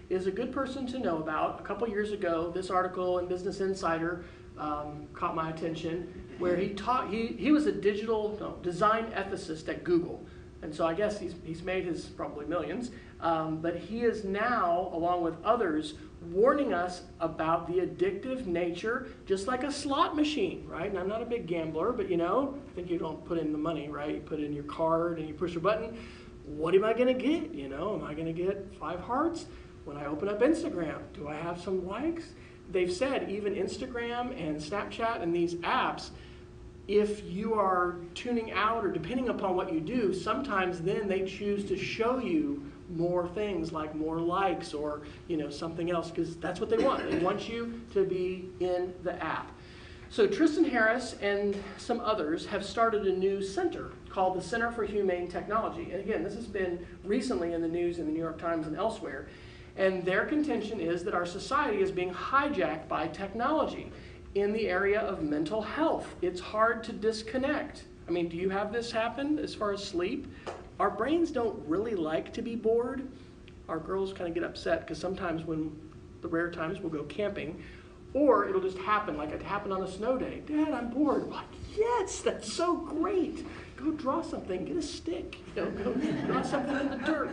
is a good person to know about. A couple years ago, this article in Business Insider caught my attention, where he was a design ethicist at Google. And so I guess he's made his probably millions, but he is now, along with others, warning us about the addictive nature, just like a slot machine, right? And I'm not a big gambler, but I think you don't put in the money, right? You put in your card and you push a button. What am I going to get? Am I going to get 5 hearts? When I open up Instagram, do I have some likes? They've said even Instagram and Snapchat and these apps, if you are tuning out or depending upon what you do, sometimes then they choose to show you more things like more likes or something else, because that's what they want. They want you to be in the app. So Tristan Harris and some others have started a new center called the Center for Humane Technology. And again, this has been recently in the news in the New York Times and elsewhere. And their contention is that our society is being hijacked by technology in the area of mental health. It's hard to disconnect. I mean, do you have this happen as far as sleep? Our brains don't really like to be bored. Our girls kind of get upset because sometimes when the rare times we'll go camping, or it'll just happen, like it happened on a snow day. Dad, I'm bored. What? Yes, that's so great. Go draw something, get a stick, go draw something in the dirt.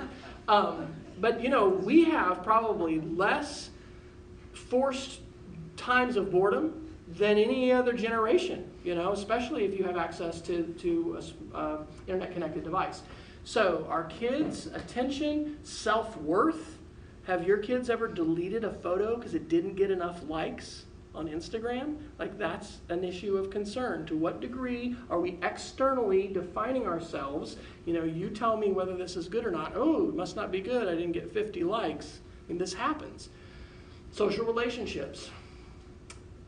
But we have probably less forced times of boredom than any other generation, especially if you have access to an internet-connected device. So our kids' attention, self-worth. Have your kids ever deleted a photo because it didn't get enough likes on Instagram? Like, that's an issue of concern. To what degree are we externally defining ourselves? You tell me whether this is good or not. Oh, it must not be good. I didn't get 50 likes. I mean, this happens. Social relationships,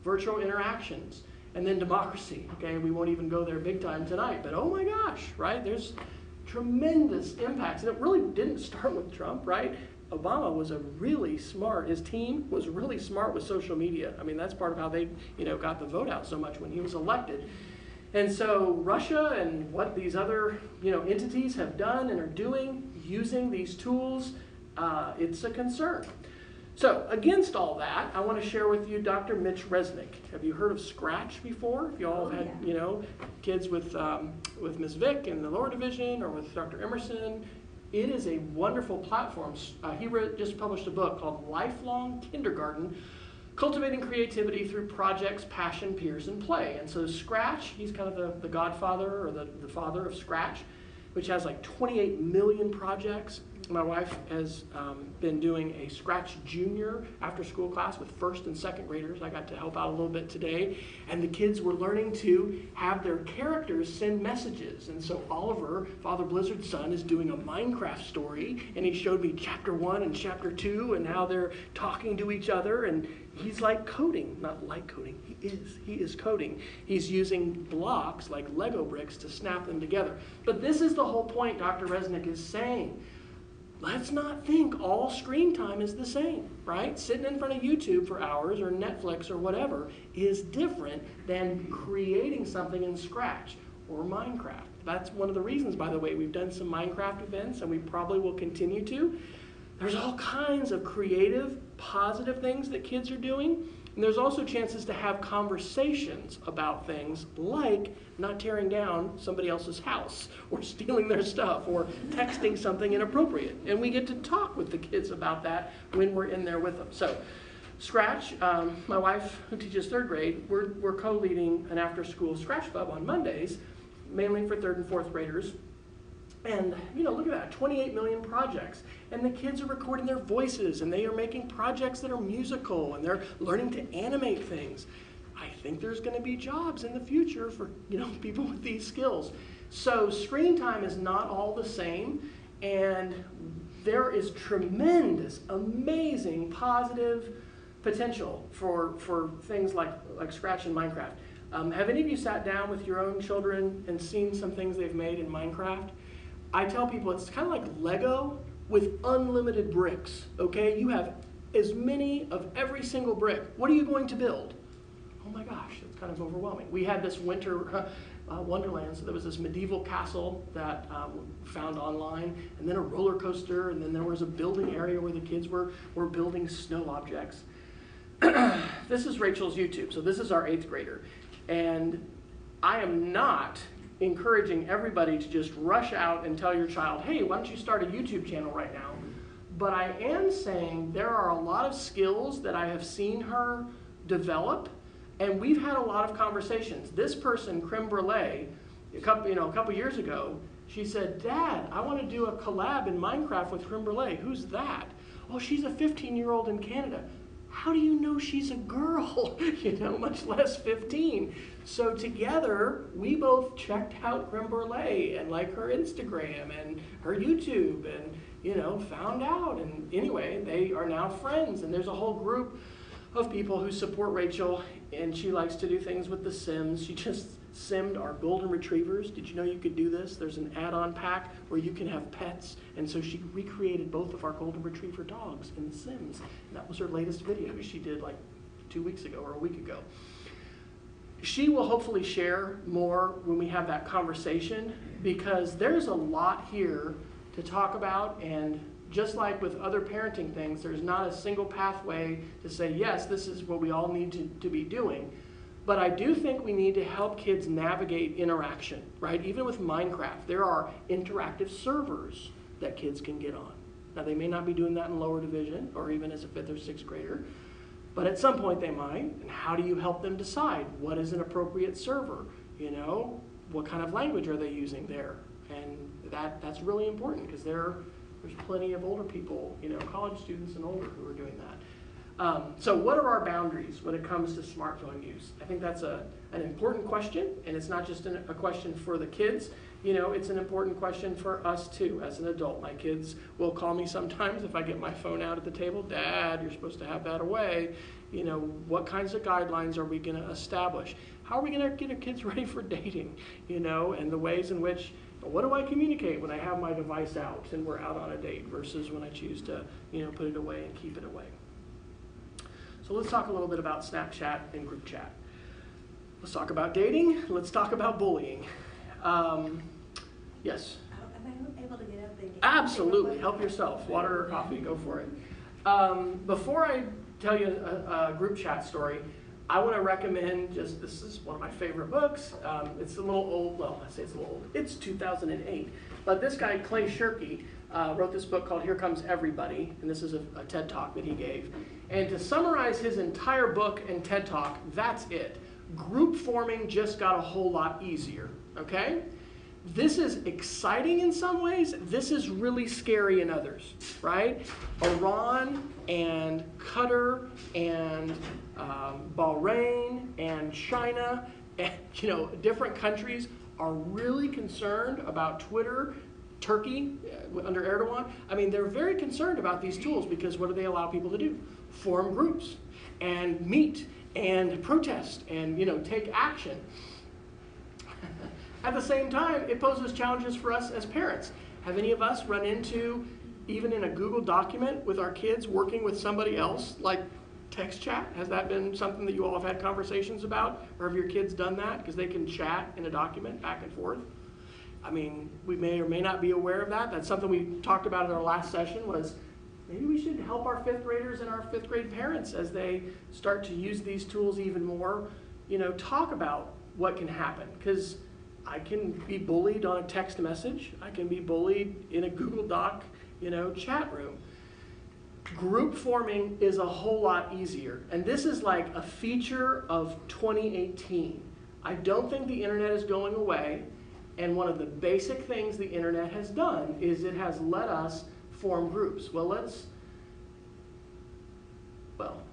virtual interactions, and then democracy. Okay, we won't even go there big time tonight, but oh my gosh, right? There's tremendous impacts. And it really didn't start with Trump, right? Obama was his team was really smart with social media. I mean, that's part of how they, got the vote out so much when he was elected. And so Russia and what these other, entities have done and are doing, using these tools, it's a concern. So against all that, I want to share with you Dr. Mitch Resnick. Have you heard of Scratch before? If you all have had, kids with Ms. Vick in the lower division or with Dr. Emerson, it is a wonderful platform. He just published a book called Lifelong Kindergarten, Cultivating Creativity Through Projects, Passion, Peers, and Play. And so Scratch, he's kind of the godfather or the father of Scratch, which has like 28 million projects. My wife has been doing a Scratch Junior after-school class with first and second graders. I got to help out a little bit today. And the kids were learning to have their characters send messages. And so Oliver, Father Blizzard's son, is doing a Minecraft story. And he showed me chapter 1 and chapter 2 and how they're talking to each other. And he's like coding, not like coding. He is coding. He's using blocks like Lego bricks to snap them together. But this is the whole point Dr. Resnick is saying. Let's not think all screen time is the same, right? Sitting in front of YouTube for hours or Netflix or whatever is different than creating something in Scratch or Minecraft. That's one of the reasons, by the way, we've done some Minecraft events and we probably will continue to. There's all kinds of creative, positive things that kids are doing. And there's also chances to have conversations about things like not tearing down somebody else's house or stealing their stuff or texting something inappropriate. And we get to talk with the kids about that when we're in there with them. So Scratch, my wife who teaches third grade, we're co-leading an after-school Scratch Club on Mondays, mainly for third and fourth graders. And, look at that, 28 million projects. And the kids are recording their voices, and they are making projects that are musical, and they're learning to animate things. I think there's going to be jobs in the future for, people with these skills. So screen time is not all the same, and there is tremendous, amazing, positive potential for things like Scratch and Minecraft. Have any of you sat down with your own children and seen some things they've made in Minecraft? I tell people it's kind of like Lego with unlimited bricks, okay? You have as many of every single brick. What are you going to build? Oh my gosh, it's kind of overwhelming. We had this winter Wonderland, so there was this medieval castle that we found online, and then a roller coaster, and then there was a building area where the kids were building snow objects. this is Rachel's YouTube. So this is our 8th grader. And I am not encouraging everybody to just rush out and tell your child, hey, why don't you start a YouTube channel right now? But I am saying there are a lot of skills that I have seen her develop, and we've had a lot of conversations. This person, Creme Brulee, a couple years ago, she said, Dad, I want to do a collab in Minecraft with Creme Brulee. Who's that? Oh, she's a 15-year-old in Canada. How do you know she's a girl? Much less 15. So together, we both checked out Creme Brulee and like her Instagram and her YouTube and, found out. And anyway, they are now friends. And there's a whole group of people who support Rachel, and she likes to do things with the Sims. She just simmed our golden retrievers. Did you know you could do this? There's an add-on pack where you can have pets, and so she recreated both of our golden retriever dogs in The Sims. And that was her latest video she did like 2 weeks ago or a week ago. She will hopefully share more when we have that conversation, because there's a lot here to talk about, and just like with other parenting things, there's not a single pathway to say, yes, this is what we all need to be doing. But I do think we need to help kids navigate interaction, right? Even with Minecraft, there are interactive servers that kids can get on. Now, they may not be doing that in lower division or even as a 5th or 6th grader, but at some point they might. And how do you help them decide what is an appropriate server? What kind of language are they using there? And that's really important, because there's plenty of older people, college students and older, who are doing that. So what are our boundaries when it comes to smartphone use? I think that's an important question, and it's not just a question for the kids. It's an important question for us too as an adult. My kids will call me sometimes if I get my phone out at the table. Dad, you're supposed to have that away. What kinds of guidelines are we going to establish? How are we going to get our kids ready for dating? And the ways in which, what do I communicate when I have my device out and we're out on a date versus when I choose to, put it away and keep it away. So let's talk a little bit about Snapchat and group chat. Let's talk about dating. Let's talk about bullying. Yes? Am I able to get up and get Absolutely. Help yourself. Water or coffee, go for it. Before I tell you a group chat story, I want to recommend this is one of my favorite books. It's a little old. Well, I say it's a little old. It's 2008. But this guy, Clay Shirky, wrote this book called Here Comes Everybody. And this is a TED Talk that he gave. And to summarize his entire book and TED Talk, that's it. Group forming just got a whole lot easier, okay? This is exciting in some ways. This is really scary in others, right? Iran and Qatar and Bahrain and China and, different countries are really concerned about Twitter. Turkey, under Erdogan, they're very concerned about these tools, because what do they allow people to do? Form groups and meet and protest and, take action. At the same time, it poses challenges for us as parents. Have any of us run into, even in a Google document with our kids, working with somebody else, like text chat? Has that been something that you all have had conversations about? Or have your kids done that? Because they can chat in a document back and forth. We may or may not be aware of that. That's something we talked about in our last session, was maybe we should help our 5th graders and our 5th grade parents as they start to use these tools even more, talk about what can happen. Because I can be bullied on a text message. I can be bullied in a Google Doc, chat room. Group forming is a whole lot easier. And this is like a feature of 2018. I don't think the internet is going away. And one of the basic things the internet has done is it has let us form groups.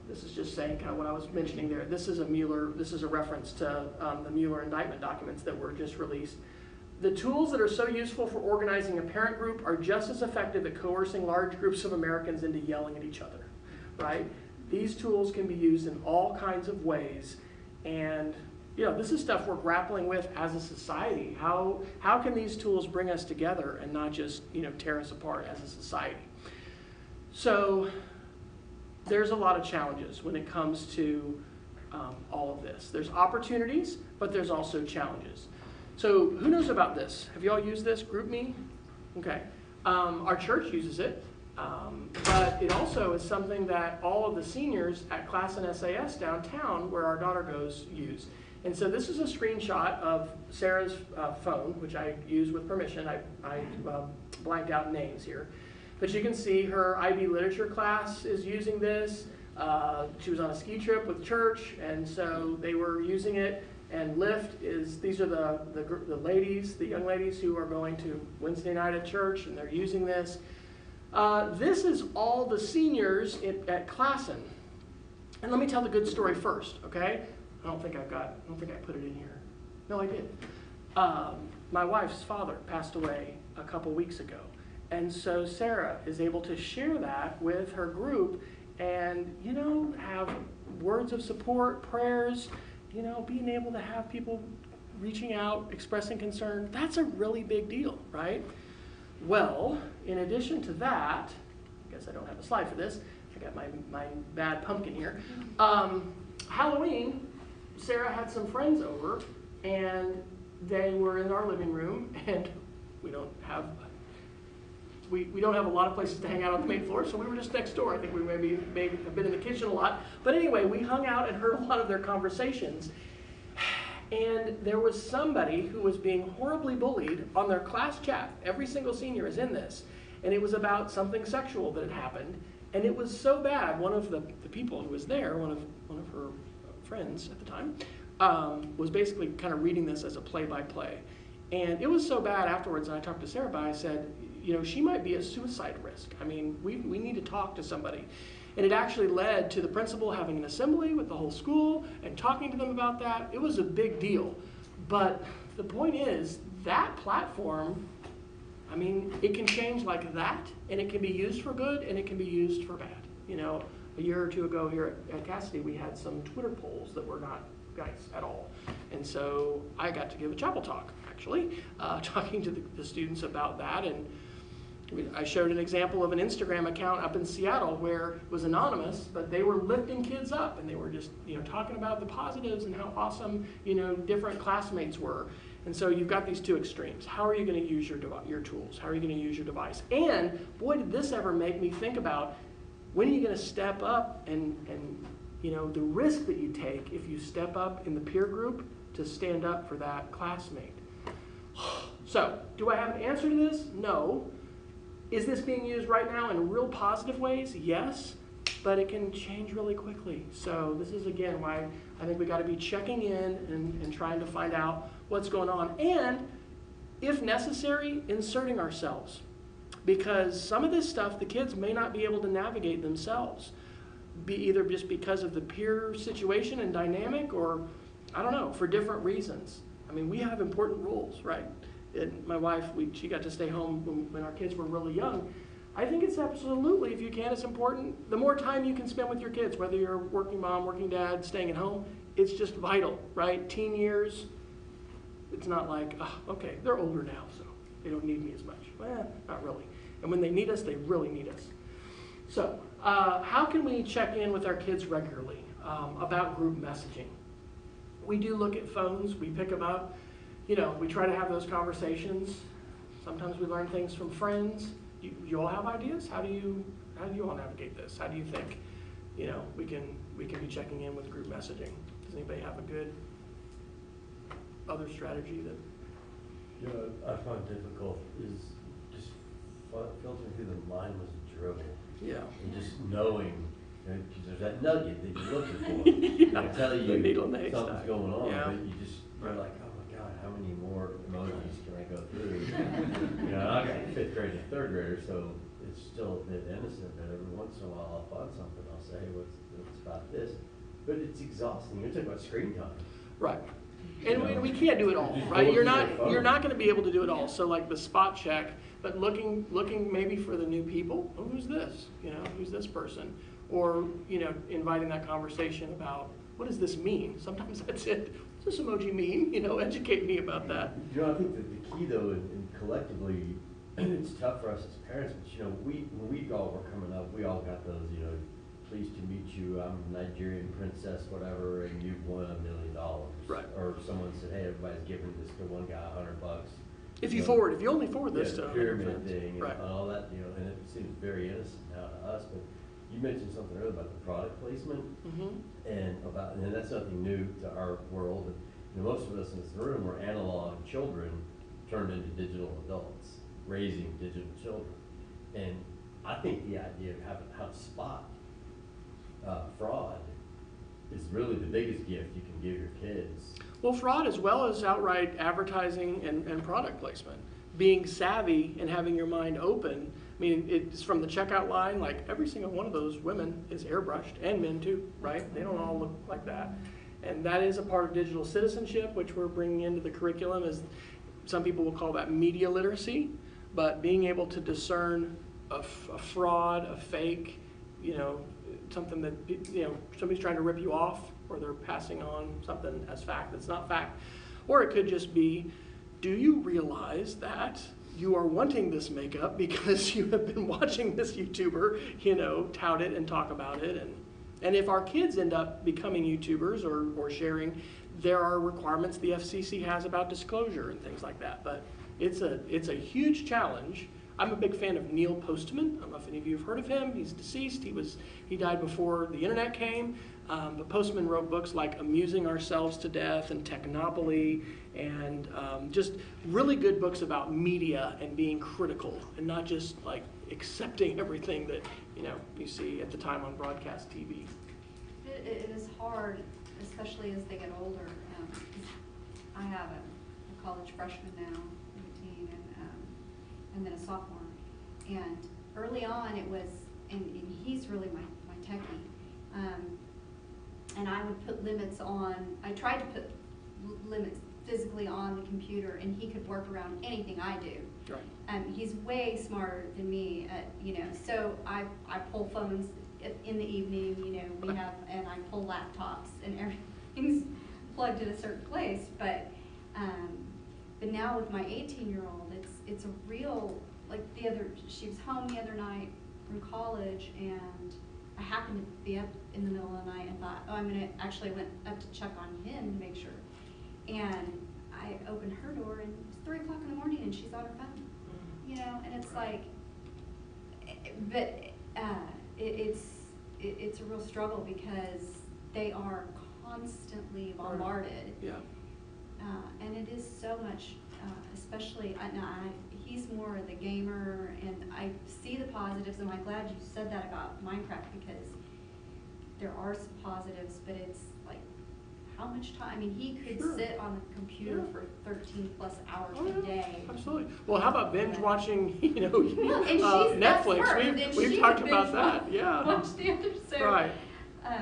This is just saying kind of what I was mentioning there. This is a reference to the Mueller indictment documents that were just released. The tools that are so useful for organizing a parent group are just as effective at coercing large groups of Americans into yelling at each other, right? These tools can be used in all kinds of ways, and this is stuff we're grappling with as a society. How can these tools bring us together and not just tear us apart as a society? So there's a lot of challenges when it comes to all of this. There's opportunities, but there's also challenges. So who knows about this? Have you all used this, GroupMe? Okay. Our church uses it. But it also is something that all of the seniors at Class and SAS downtown, where our daughter goes, use. And so this is a screenshot of Sarah's phone, which I use with permission. I blanked out names here. But you can see her IB literature class is using this. She was on a ski trip with church, and so they were using it. And Lyft is, these are the ladies, the young ladies who are going to Wednesday night at church, and they're using this. This is all the seniors at Classen. And let me tell the good story first, okay? I don't think I put it in here. No, I did. My wife's father passed away a couple weeks ago. And so Sarah is able to share that with her group and, have words of support, prayers, being able to have people reaching out, expressing concern. That's a really big deal, right? Well, in addition to that, I guess I don't have a slide for this. I got my bad pumpkin here. Halloween, Sarah had some friends over, and they were in our living room, and we don't have a lot of places to hang out on the main floor, so we were just next door. I think we maybe have been in the kitchen a lot. But anyway, we hung out and heard a lot of their conversations. And there was somebody who was being horribly bullied on their class chat. Every single senior is in this. And it was about something sexual that had happened. And it was so bad, one of the people who was there, one of her friends at the time, was basically kind of reading this as a play-by-play. And it was so bad afterwards, and I talked to Sarah about it, I said, she might be a suicide risk. I mean, we need to talk to somebody. And it actually led to the principal having an assembly with the whole school and talking to them about that. It was a big deal. But the point is, that platform, I mean, it can change like that, and it can be used for good, and it can be used for bad. A year or two ago here at Casady, we had some Twitter polls that were not nice at all. And so I got to give a chapel talk, actually, talking to the students about that. And I showed an example of an Instagram account up in Seattle where it was anonymous, but they were lifting kids up, and they were just, talking about the positives and how awesome, different classmates were. And so you've got these two extremes. How are you going to use your tools? How are you going to use your device? And boy, did this ever make me think about, when are you going to step up and the risk that you take if you step up in the peer group to stand up for that classmate. So, do I have an answer to this? No. Is this being used right now in real positive ways? Yes, but it can change really quickly. So this is, again, why I think we got to be checking in and trying to find out what's going on. And, if necessary, inserting ourselves. Because some of this stuff, the kids may not be able to navigate themselves. Either just because of the peer situation and dynamic, or, I don't know, for different reasons. I mean, we have important roles, right? And my wife, she got to stay home when our kids were really young. I think it's absolutely, if you can, it's important. The more time you can spend with your kids, whether you're a working mom, working dad, staying at home, it's just vital, right? Teen years, it's not like, okay, they're older now, so they don't need me as much. Well, not really. And when they need us, they really need us. So, how can we check in with our kids regularly about group messaging? We do look at phones, we pick them up. We try to have those conversations. Sometimes we learn things from friends. You all have ideas? How do you all navigate this? How do you think, we can be checking in with group messaging? Does anybody have a good other strategy that? I find difficult is just filtering through the mindless dribble. Yeah. And just knowing, because there's that nugget that you're looking for. I tell you something's going on, but you're like, oh my God, how many more emojis can I go through? I got 5th grade and 3rd grader, so it's still a bit innocent, but every once in a while I'll find something, I'll say, what's about this? But it's exhausting. You're talking about screen time. Right. And we can't do it all, right? You're not going to be able to do it all. So like the spot check, but looking maybe for the new people. Oh, who's this? Who's this person? Or inviting that conversation about, what does this mean? Sometimes that's it. What does this emoji mean? Educate me about that. I think that the key though, in collectively, it's tough for us as parents. But when we all were coming up, we all got those. Pleased to meet you. I'm a Nigerian princess, whatever, and you've won $1 million. Right. Or someone said, hey, everybody's giving this to one guy $100. If you only forward this yeah, to pyramid friends. thing Right. and all that, and it seems very innocent now to us, but you mentioned something earlier about the product placement and that's nothing new to our world. And, most of us in this room are analog children turned into digital adults, raising digital children. And I think the idea of how to spot fraud is really the biggest gift you can give your kids. Well, fraud as well as outright advertising and product placement. Being savvy and having your mind open. I mean, it's from the checkout line, like every single one of those women is airbrushed, and men too, right? They don't all look like that. And that is a part of digital citizenship, which we're bringing into the curriculum. Is some people will call that media literacy, but being able to discern a fraud, a fake, something that, somebody's trying to rip you off, or they're passing on something as fact that's not fact. Or it could just be, do you realize that you are wanting this makeup because you have been watching this YouTuber, tout it and talk about it? And if our kids end up becoming YouTubers or sharing, there are requirements the FCC has about disclosure and things like that. But it's a huge challenge. I'm a big fan of Neil Postman. I don't know if any of you have heard of him. He's deceased. He died before the internet came. But Postman wrote books like Amusing Ourselves to Death and Technopoly, and just really good books about media and being critical and not just like accepting everything that you see at the time on broadcast TV. It is hard, especially as they get older. I have a college freshman now, 18, and then a sophomore. And early on it was, and he's really my techie. And I would put limits on, I tried to put limits physically on the computer, and he could work around anything I do. Right. He's way smarter than me, so I pull phones in the evening, we have, and I pull laptops, and everything's plugged in a certain place. But now with my 18-year-old, it's a real, she was home the other night from college, and I happened to be up in the middle of the night and thought, I went up to check on him to make sure. And I opened her door, and it's 3 o'clock in the morning, and she's on her phone. And it's like, but it's a real struggle because they are constantly bombarded. Yeah. And it is so much, especially, he's more the gamer, and I see the positives, and I'm glad you said that about Minecraft, because there are some positives, but it's like, how much time? I mean, he could sit on the computer for 13 plus hours a day. Absolutely. Well, how about binge watching, Netflix? We've talked about that. Yeah. Watch the other side. Right.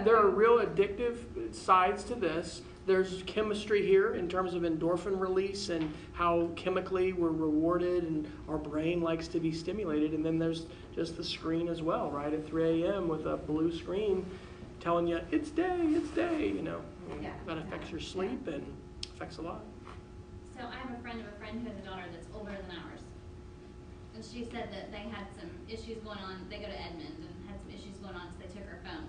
There are real addictive sides to this. There's chemistry here in terms of endorphin release and how chemically we're rewarded and our brain likes to be stimulated. And then there's just the screen as well, right? At 3 a.m. with a blue screen telling you, it's day. That affects your sleep and affects a lot. So I have a friend of a friend who has a daughter that's older than ours. And she said that they had some issues going on. They go to Edmond and had some issues going on, so they took her phone.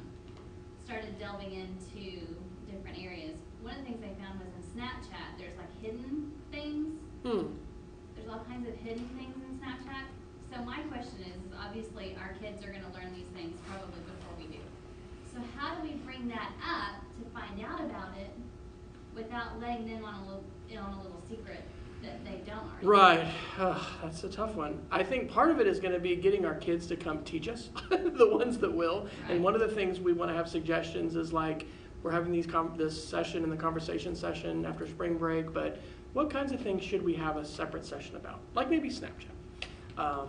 Started delving into different areas. One of the things they found was in Snapchat, there's like hidden things. There's all kinds of hidden things in Snapchat. So my question is, obviously our kids are going to learn these things probably before we do. So how do we bring that up to find out about it without letting them on a little secret that they don't already? Right. That's a tough one. I think part of it is going to be getting our kids to come teach us, the ones that will. Right. And one of the things we want to have suggestions is like, we're having this session and the conversation session after spring break, but what kinds of things should we have a separate session about? Like maybe Snapchat. I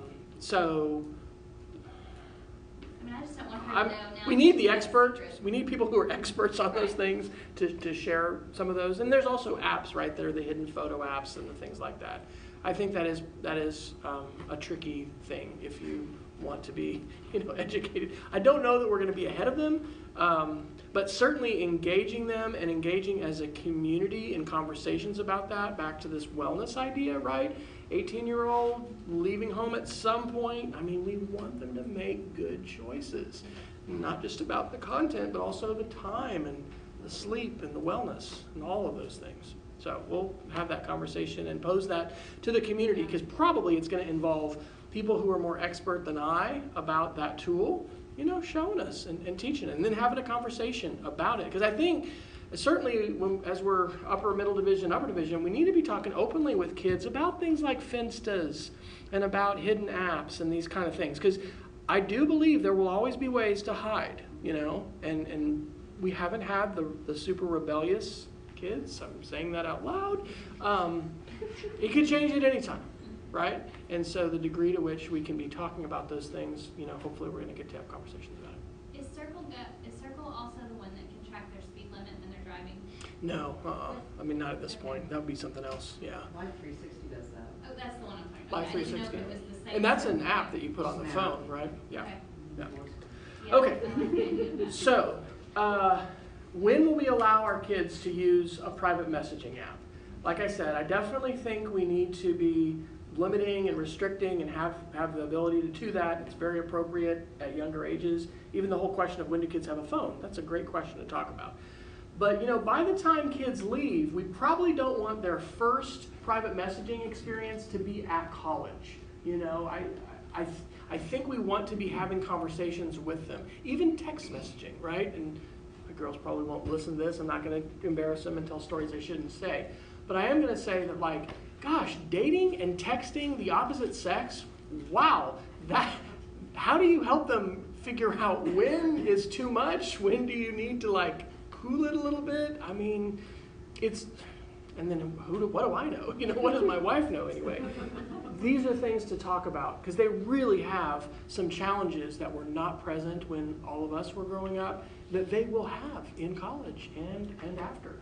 just don't want her to know now. We need the experts. We need people who are experts on those things to share some of those. And there's also apps, right? There are the hidden photo apps and the things like that. I think that is a tricky thing if you want to be educated. I don't know that we're going to be ahead of them, but certainly engaging them and engaging as a community in conversations about that, back to this wellness idea, right? 18-year-old leaving home at some point. I mean, we want them to make good choices, not just about the content, but also the time and the sleep and the wellness and all of those things. So we'll have that conversation and pose that to the community, because probably it's going to involve people who are more expert than I about that tool, you know, showing us and teaching it, and then having a conversation about it. Because I think certainly as we're upper division, we need to be talking openly with kids about things like Finstas and about hidden apps and these kind of things. Because I do believe there will always be ways to hide, you know, and we haven't had the super rebellious kids. I'm saying that out loud. It could change at any time, right? And so the degree to which we can be talking about those things, you know, hopefully we're going to get to have conversations about it. Is Circle also the one that can track their speed limit when they're driving? No, I mean, not at this point. That would be something else, yeah. Life 360 does that. Oh, that's the one I'm talking about. Life I didn't know 360. if it was the same. And that's an app that you put on the phone, right? Yeah. Okay. Yeah. Yeah, Okay. I like the idea of that. So, when will we allow our kids to use a private messaging app? Like I said, I definitely think we need to be limiting and restricting and have the ability to do that. It's very appropriate at younger ages. Even the whole question of when do kids have a phone, that's a great question to talk about. But you know, by the time kids leave, we probably don't want their first private messaging experience to be at college. You know, I think we want to be having conversations with them, even text messaging, right? And my girls probably won't listen to this. I'm not going to embarrass them and tell stories I shouldn't say. But I am going to say that, like, gosh, dating and texting the opposite sex, wow, how do you help them figure out when is too much? When do you need to, like, cool it a little bit? I mean, and then what do I know? You know, what does my wife know anyway? These are things to talk about, because they really have some challenges that were not present when all of us were growing up that they will have in college and after.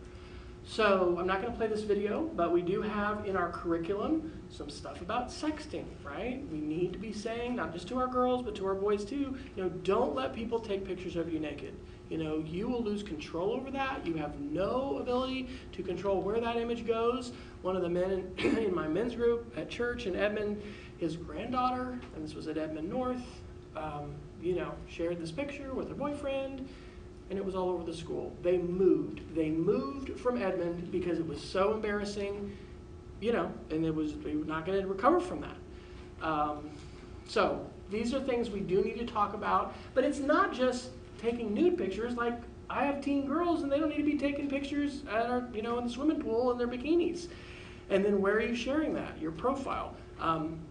So I'm not going to play this video, but we do have in our curriculum some stuff about sexting, right? We need to be saying, not just to our girls, but to our boys too, you know, don't let people take pictures of you naked. You know, you will lose control over that. You have no ability to control where that image goes. One of the men in my men's group at church in Edmond, his granddaughter, and this was at Edmond North, you know, shared this picture with her boyfriend, and it was all over the school. They moved from Edmond because it was so embarrassing, you know, and they were not going to recover from that. So these are things we do need to talk about, but it's not just taking nude pictures. Like, I have teen girls and they don't need to be taking pictures at our, you know, in the swimming pool in their bikinis. And then where are you sharing that? Your profile.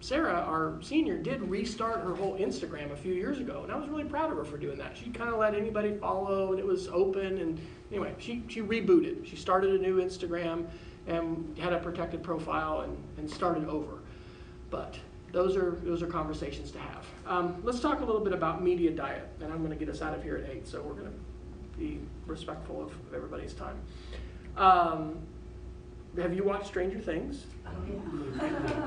Sarah, our senior, did restart her whole Instagram a few years ago, and I was really proud of her for doing that. She kind of let anybody follow, and it was open, and anyway, she rebooted. She started a new Instagram and had a protected profile and started over. But those are conversations to have. Let's talk a little bit about media diet, and I'm going to get us out of here at 8, so we're going to be respectful of everybody's time. Have you watched Stranger Things?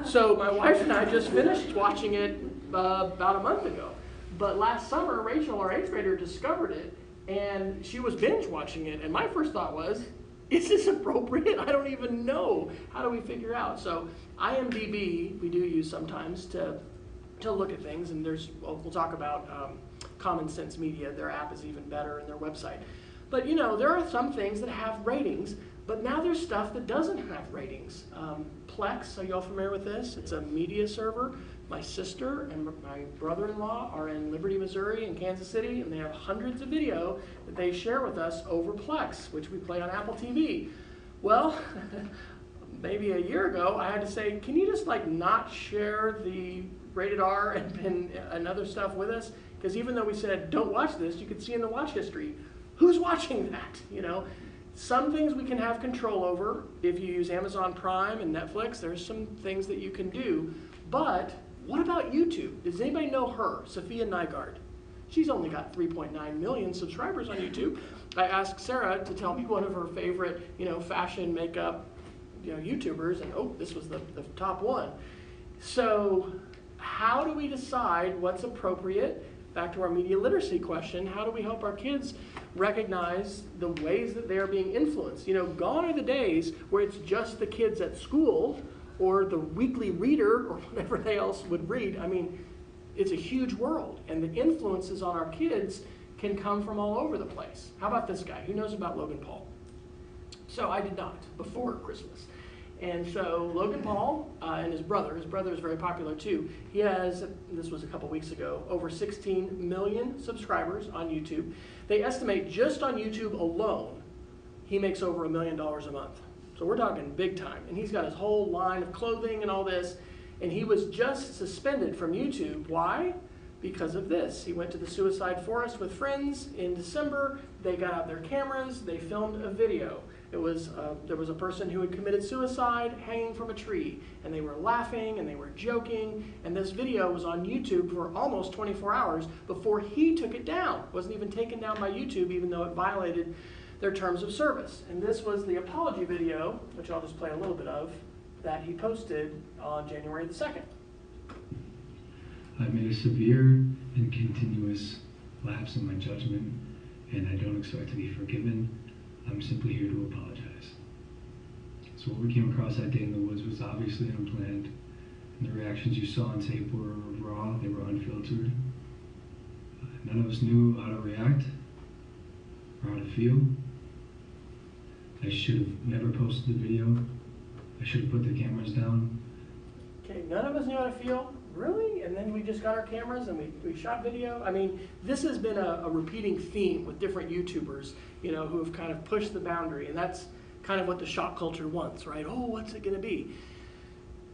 So my wife and I just finished watching it about a month ago. But last summer, Rachel, our 8th grader, discovered it, and she was binge watching it. And my first thought was, is this appropriate? I don't even know. How do we figure out? So IMDb, we do use sometimes to look at things, and we'll talk about Common Sense Media. Their app is even better, and their website. But you know, there are some things that have ratings. But now there's stuff that doesn't have ratings. Plex, are you all familiar with this? It's a media server. My sister and my brother-in-law are in Liberty, Missouri and Kansas City, and they have hundreds of video that they share with us over Plex, which we play on Apple TV. Well, maybe a year ago, I had to say, can you just like not share the rated R and other stuff with us? Because even though we said, don't watch this, you could see in the watch history, who's watching that, you know? Some things we can have control over. If you use Amazon Prime and Netflix, there's some things that you can do. But what about YouTube? Does anybody know her, Sophia Nygaard? She's only got 3.9 million subscribers on YouTube. I asked Sarah to tell me one of her favorite, you know, fashion, makeup, you know, YouTubers, and oh, this was the top one. So how do we decide what's appropriate? Back to our media literacy question, how do we help our kids recognize the ways that they are being influenced? You know, gone are the days where it's just the kids at school or the weekly reader or whatever they else would read. I mean, it's a huge world, and the influences on our kids can come from all over the place. How about this guy? Who knows about Logan Paul? So I did not before Christmas. And so Logan Paul and his brother is very popular too. He has, this was a couple weeks ago, over 16 million subscribers on YouTube. They estimate just on YouTube alone, he makes over $1 million a month. So we're talking big time. And he's got his whole line of clothing and all this. And he was just suspended from YouTube. Why? Because of this. He went to the suicide forest with friends in December. They got out their cameras. They filmed a video. It was there was a person who had committed suicide hanging from a tree, and they were laughing and they were joking, and this video was on YouTube for almost 24 hours before he took it down. It wasn't even taken down by YouTube, even though it violated their terms of service. And this was the apology video, which I'll just play a little bit of, that he posted on January the 2nd. I've made a severe and continuous lapse in my judgment, and I don't expect to be forgiven. I'm simply here to apologize. So what we came across that day in the woods was obviously unplanned, and the reactions you saw on tape were raw, they were unfiltered. None of us knew how to react or how to feel. I should have never posted the video. I should have put the cameras down. Okay, none of us knew how to feel? Really? And then we just got our cameras and we shot video? I mean, this has been a repeating theme with different YouTubers, you know, who have kind of pushed the boundary, and that's kind of what the shock culture wants, right? Oh, what's it going to be?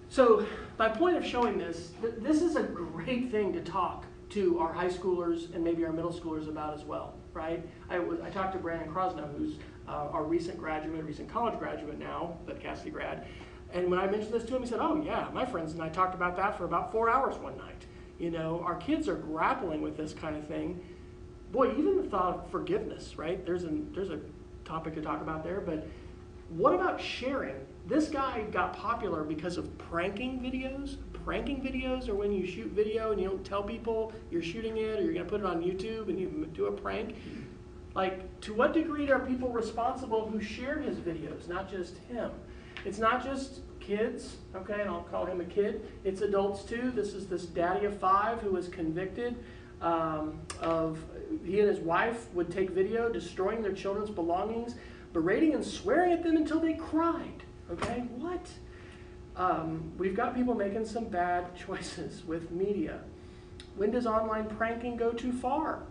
So my point of showing this, this is a great thing to talk to our high schoolers and maybe our middle schoolers about as well, right? I talked to Brandon Krosno, who's our recent college graduate now, but Casady grad. And when I mentioned this to him, he said, oh yeah, my friends and I talked about that for about 4 hours one night. You know, our kids are grappling with this kind of thing. Boy, even the thought of forgiveness, right? There's a topic to talk about there, but what about sharing? This guy got popular because of pranking videos. Pranking videos are when you shoot video and you don't tell people you're shooting it, or you're gonna put it on YouTube and you do a prank. Like, to what degree are people responsible who share his videos, not just him? It's not just kids, okay, and I'll call him a kid. It's adults too. This is this daddy of 5 who was convicted of, he and his wife would take video destroying their children's belongings, berating and swearing at them until they cried, okay? What? We've got people making some bad choices with media. When does online pranking go too far?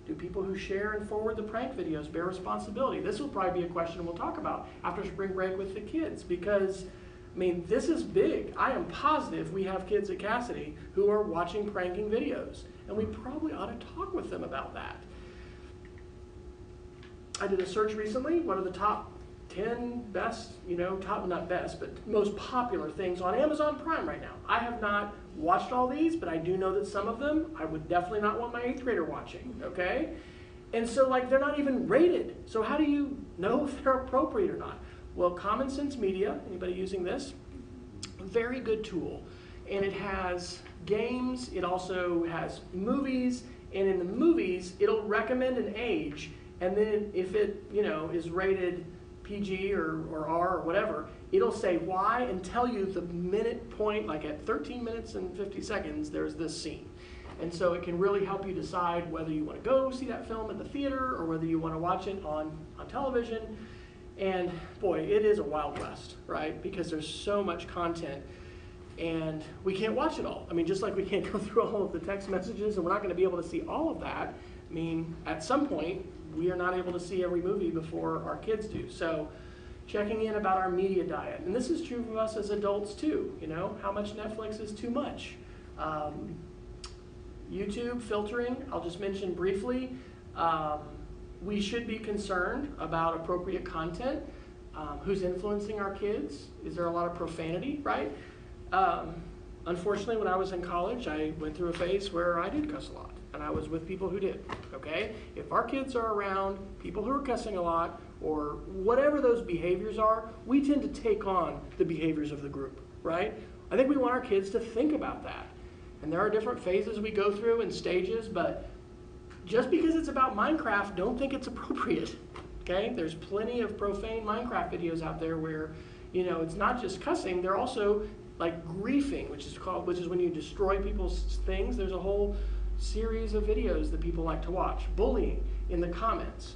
Do people who share and forward the prank videos bear responsibility? This will probably be a question we'll talk about after spring break with the kids, because, I mean, this is big. I am positive we have kids at Casady who are watching pranking videos, and we probably ought to talk with them about that. I did a search recently. What are the top 10 best, you know, top, not best, but most popular things on Amazon Prime right now? I have not watched all these, but I do know that some of them I would definitely not want my 8th grader watching, okay? And so, like, they're not even rated. So how do you know if they're appropriate or not? Well, Common Sense Media, anybody using this? Very good tool. And it has games, it also has movies, and in the movies, it'll recommend an age, and then if it, you know, is rated PG or R or whatever, it'll say why and tell you the minute point, like at 13 minutes and 50 seconds, there's this scene. And so it can really help you decide whether you want to go see that film at the theater or whether you want to watch it on television. And boy, it is a Wild West, right? Because there's so much content and we can't watch it all. I mean, just like we can't go through all of the text messages and we're not going to be able to see all of that. I mean, at some point, we are not able to see every movie before our kids do. So checking in about our media diet. And this is true of us as adults too, you know, how much Netflix is too much. YouTube filtering, I'll just mention briefly. We should be concerned about appropriate content. Who's influencing our kids? Is there a lot of profanity, right? Unfortunately, when I was in college, I went through a phase where I did cuss a lot. And I was with people who did, okay? If our kids are around people who are cussing a lot or whatever those behaviors are, we tend to take on the behaviors of the group, right? I think we want our kids to think about that. And there are different phases we go through and stages, but just because it's about Minecraft, don't think it's appropriate, okay? There's plenty of profane Minecraft videos out there where, you know, it's not just cussing, they're also like griefing, which is when you destroy people's things. There's a whole series of videos that people like to watch. Bullying in the comments.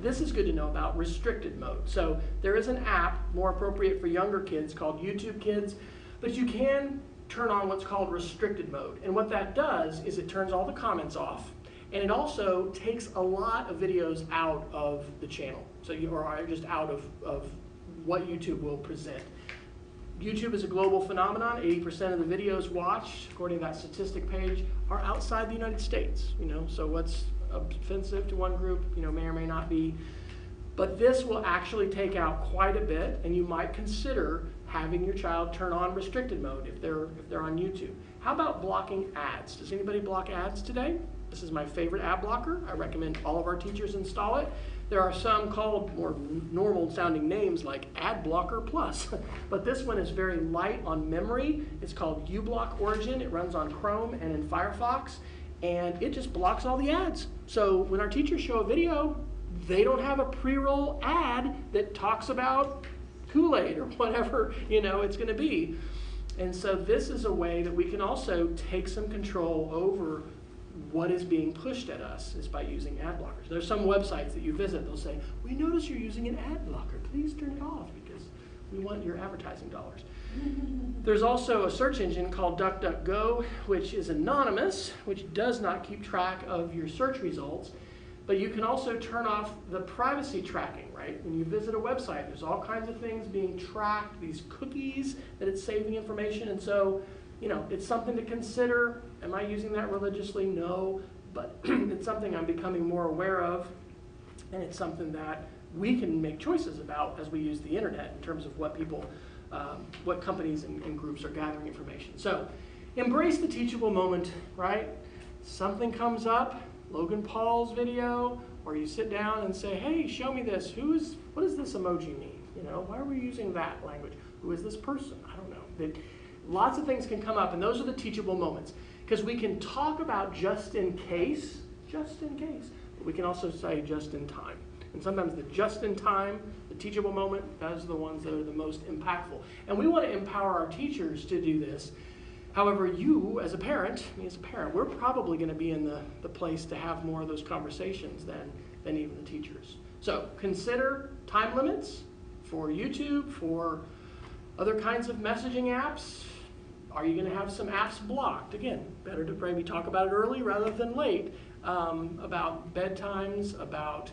this is good to know about, restricted mode. So there is an app more appropriate for younger kids called YouTube Kids, but you can turn on what's called restricted mode. And what that does is it turns all the comments off, and it also takes a lot of videos out of the channel, so or just out of what YouTube will present. YouTube is a global phenomenon. 80% of the videos watched, according to that statistic page, are outside the United States. So what's offensive to one group, may or may not be. But this will actually take out quite a bit, and you might consider having your child turn on restricted mode if they're on YouTube. How about blocking ads? Does anybody block ads today? This is my favorite ad blocker. I recommend all of our teachers install it. There are some called more normal sounding names like Ad Blocker Plus, but this one is very light on memory. It's called uBlock Origin. It runs on Chrome and in Firefox, and it just blocks all the ads. So when our teachers show a video, they don't have a pre-roll ad that talks about Kool-Aid or whatever it's going to be. And so this is a way that we can also take some control over what is being pushed at us is by using ad blockers. There's some websites that you visit, they'll say, we notice you're using an ad blocker. Please turn it off because we want your advertising dollars. There's also a search engine called DuckDuckGo, which is anonymous, which does not keep track of your search results. But you can also turn off the privacy tracking, right? When you visit a website, there's all kinds of things being tracked, these cookies that it's saving information. And so, it's something to consider. Am I using that religiously? No, but it's something I'm becoming more aware of. And it's something that we can make choices about as we use the internet in terms of what people, what companies and groups are gathering information. So embrace the teachable moment, right? Something comes up, Logan Paul's video, or you sit down and say, hey, show me this. What does this emoji mean? Why are we using that language? Who is this person? I don't know. Lots of things can come up, and those are the teachable moments. Because we can talk about just in case, but we can also say just in time. And sometimes the just in time, the teachable moment, those are the ones that are the most impactful. And we want to empower our teachers to do this. However, you as a parent, me as a parent, we're probably going to be in the place to have more of those conversations than even the teachers. So consider time limits for YouTube, for other kinds of messaging apps. Are you going to have some apps blocked? Again, better to maybe talk about it early rather than late, about bedtimes, about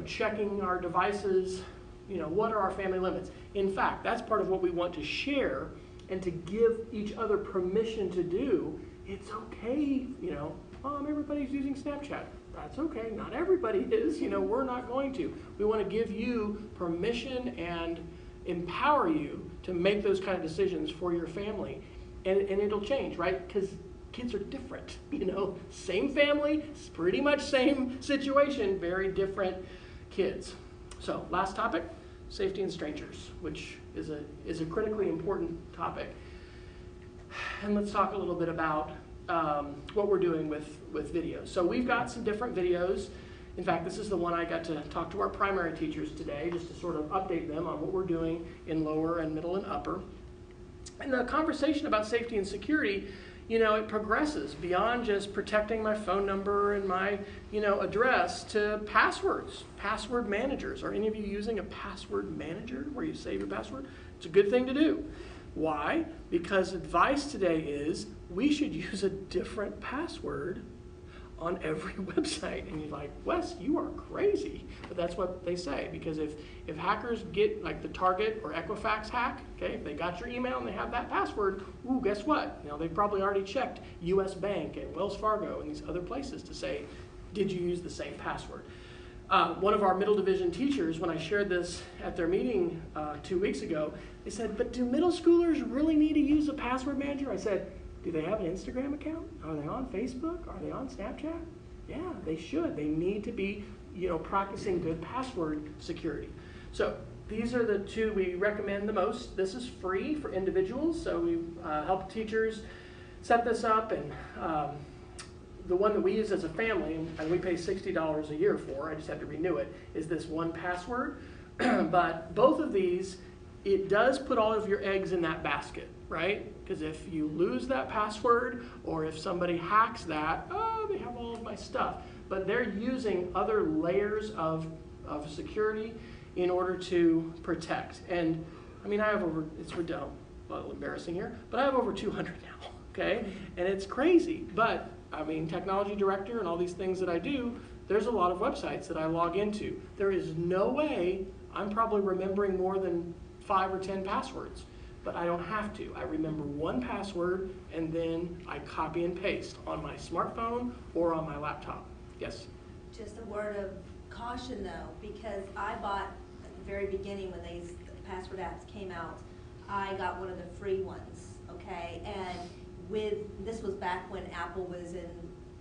checking our devices, what are our family limits? In fact, that's part of what we want to share and to give each other permission to do. It's okay, Mom, everybody's using Snapchat. That's okay, not everybody is, we're not going to. We want to give you permission and empower you to make those kind of decisions for your family. And it'll change, right? Because kids are different, Same family, pretty much same situation, very different kids. So last topic, safety and strangers, which is a critically important topic. And let's talk a little bit about what we're doing with videos. So we've got some different videos. In fact, this is the one I got to talk to our primary teachers today, just to sort of update them on what we're doing in lower and middle and upper. And the conversation about safety and security, it progresses beyond just protecting my phone number and my, address to passwords, password managers. Are any of you using a password manager where you save your password? It's a good thing to do. Why? Because advice today is we should use a different password on every website. And you're like, Wes, you are crazy. But that's what they say, because if hackers get like the Target or Equifax hack, okay, if they got your email and they have that password, ooh, guess what? They've probably already checked US Bank and Wells Fargo and these other places to say, did you use the same password? One of our middle division teachers, when I shared this at their meeting 2 weeks ago, they said, but do middle schoolers really need to use a password manager? I said, do they have an Instagram account? Are they on Facebook? Are they on Snapchat? Yeah, they should. They need to be, practicing good password security. So these are the two we recommend the most. This is free for individuals, so we help teachers set this up. And the one that we use as a family, and we pay $60 a year for, I just have to renew it, is this 1Password. But both of these, it does put all of your eggs in that basket, right? Because if you lose that password, or if somebody hacks that, oh, they have all of my stuff. but they're using other layers of security in order to protect. And I mean, I have over, it's a little embarrassing here, but I have over 200 now, okay? And it's crazy, but I mean, technology director and all these things that I do, there's a lot of websites that I log into. There is no way I'm probably remembering more than 5 or 10 passwords, but I don't have to. I remember one password and then I copy and paste on my smartphone or on my laptop. Yes? Just a word of caution though, because I bought at the very beginning when these password apps came out, I got one of the free ones, okay? And this was back when Apple was in,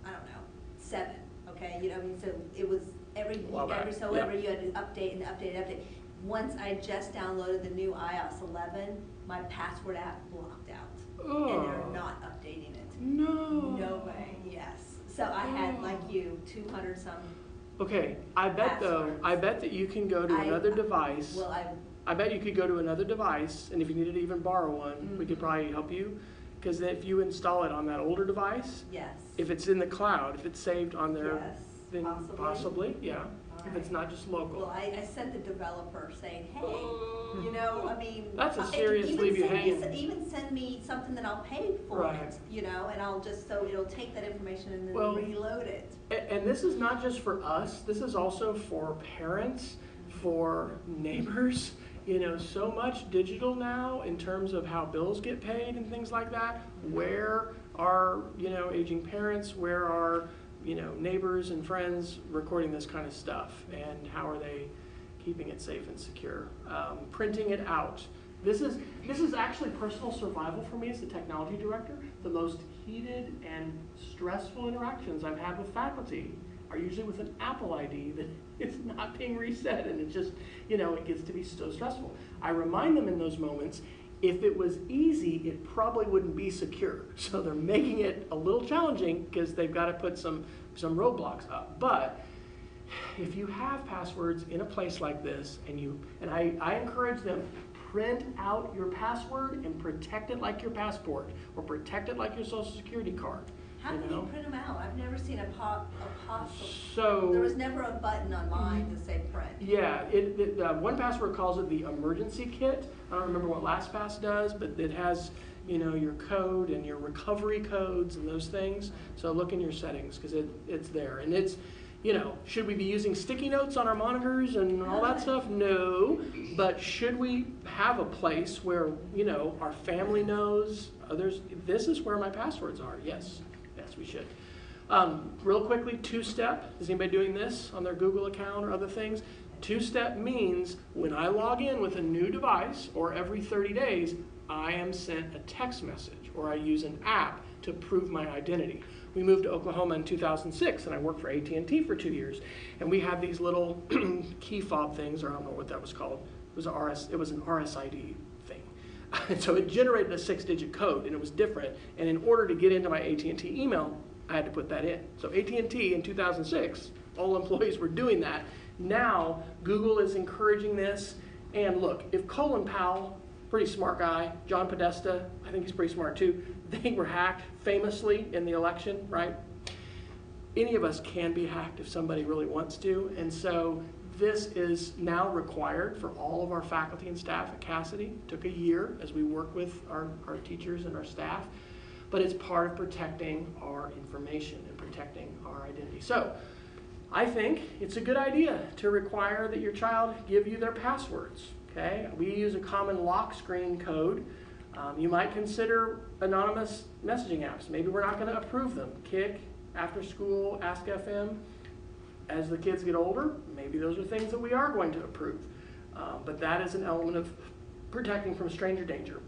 I don't know, 7, okay? You know, so it was every so ever you had to update and update and update. Once I just downloaded the new iOS 11, my password app blocked out. Oh. And they're not updating it. No. No way, yes. So I had, like you, 200 some. Okay, I bet though, I bet that you can go to another device. Well, I bet you could go to another device, and if you needed to even borrow one, we could probably help you. Because if you install it on that older device, yes. if it's in the cloud, if it's saved on there, Yes, then possibly, yeah. If it's not just local. Well, I sent the developer saying, hey, you know, I mean. That's a serious leave you hanging. Even send me something that I'll pay for it, you know, and I'll just, so it'll take that information and then reload it. And this is not just for us, this is also for parents, for neighbors. You know, so much digital now in terms of how bills get paid and things like that. Where are, you know, aging parents, where are, you know, neighbors and friends recording this kind of stuff, and how are they keeping it safe and secure? Printing it out. This is actually personal survival for me as the technology director. The most heated and stressful interactions I've had with faculty are usually with an Apple ID that it's not being reset, and it just, you know, it gets to be so stressful. I remind them in those moments, if it was easy, it probably wouldn't be secure. So they're making it a little challenging because they've got to put some roadblocks up. But if you have passwords in a place like this, and I encourage them, print out your password and protect it like your passport, or protect it like your social security card. How can you print them out? I've never seen a possible. So there was never a button on mine to say print. Yeah, 1Password calls it the emergency kit. I don't remember what LastPass does, but it has, you know, your code and your recovery codes and those things. So look in your settings because it's there. And it's, you know, should we be using sticky notes on our monitors and all that stuff? No. But should we have a place where, you know, our family knows others, this is where my passwords are? Yes. Yes, we should. Real quickly, 2-step. Is anybody doing this on their Google account or other things? 2-step means when I log in with a new device or every 30 days, I am sent a text message or I use an app to prove my identity. We moved to Oklahoma in 2006 and I worked for AT&T for 2 years. And we had these little key fob things, or I don't know what that was called. It was an RSID thing. And so it generated a 6-digit code, and it was different. And in order to get into my AT&T email, I had to put that in. So AT&T in 2006, all employees were doing that. Now, Google is encouraging this. And look, if Colin Powell, pretty smart guy, John Podesta, I think he's pretty smart too, they were hacked famously in the election, right? Any of us can be hacked if somebody really wants to. And so this is now required for all of our faculty and staff at Casady. It took a year as we work with our teachers and our staff, but it's part of protecting our information and protecting our identity. So I think it's a good idea to require that your child give you their passwords, okay? We use a common lock screen code. You might consider anonymous messaging apps. Maybe we're not going to approve them. Kik, After School, Ask FM. As the kids get older, maybe those are things that we are going to approve. But that is an element of protecting from stranger danger.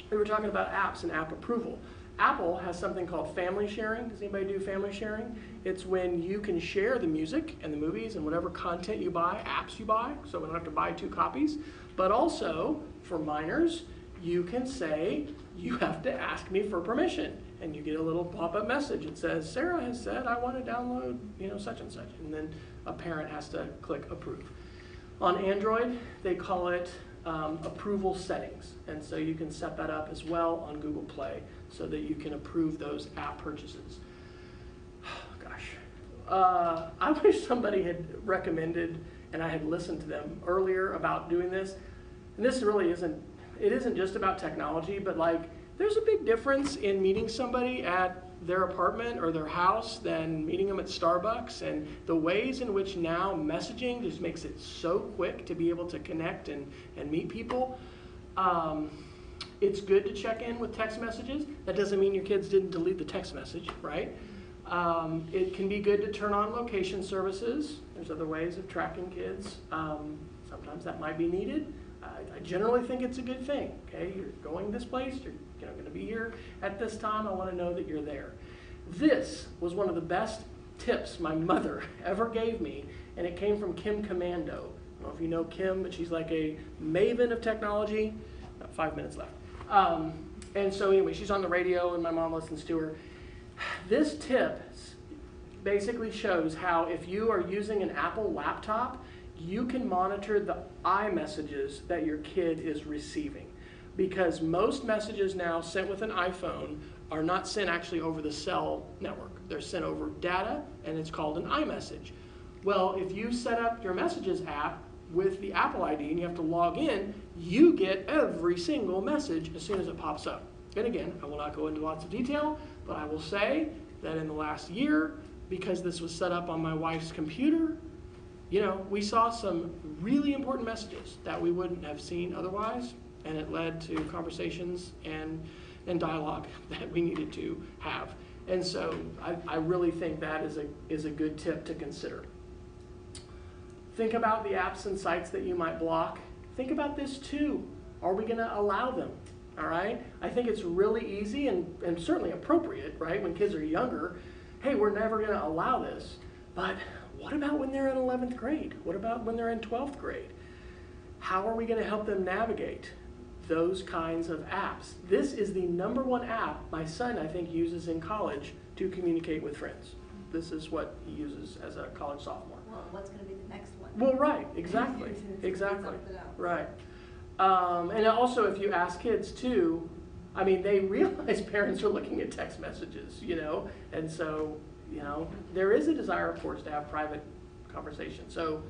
We were talking about apps and app approval. Apple has something called family sharing. Does anybody do family sharing? It's when you can share the music and the movies and whatever content you buy, apps you buy, so we don't have to buy 2 copies. But also, for minors, you can say, you have to ask me for permission. And you get a little pop-up message. It says, Sarah has said, I want to download, you know, such and such. And then a parent has to click approve. On Android, they call it approval settings. And so you can set that up as well on Google Play so that you can approve those app purchases. Gosh. I wish somebody had recommended, and I had listened to them earlier about doing this. And this really isn't just about technology, but like, there's a big difference in meeting somebody at their apartment or their house than meeting them at Starbucks, and the ways in which now messaging just makes it so quick to be able to connect and meet people. It's good to check in with text messages. That doesn't mean your kids didn't delete the text message, right? It can be good to turn on location services. There's other ways of tracking kids. Sometimes that might be needed. I generally think it's a good thing. Okay, you're going this place, you're going to be here at this time, I want to know that you're there. This was one of the best tips my mother ever gave me, and it came from Kim Commando. I don't know if you know Kim, but she's like a maven of technology. About 5 minutes left. And so anyway, she's on the radio and my mom listens to her. This tip basically shows how if you are using an Apple laptop, you can monitor the iMessages that your kid is receiving. Because most messages now sent with an iPhone are not sent actually over the cell network. They're sent over data, and it's called an iMessage. Well, if you set up your Messages app with the Apple ID and you have to log in, you get every single message as soon as it pops up. And again, I will not go into lots of detail, but I will say that in the last year, because this was set up on my wife's computer, we saw some really important messages that we wouldn't have seen otherwise, and it led to conversations and dialogue that we needed to have. And so I really think that is a good tip to consider. Think about the apps and sites that you might block. Think about this too. Are we going to allow them? All right? I think it's really easy and certainly appropriate, right, when kids are younger. Hey, we're never going to allow this. But what about when they're in 11th grade? What about when they're in 12th grade? How are we going to help them navigate those kinds of apps? This is the #1 app my son, I think, uses in college to communicate with friends. This is what he uses as a college sophomore. Well, what's going to be the next one? Well, right, exactly, exactly, right. And also, if you ask kids too, I mean, they realize parents are looking at text messages, and so, there is a desire, of course, to have private conversation. So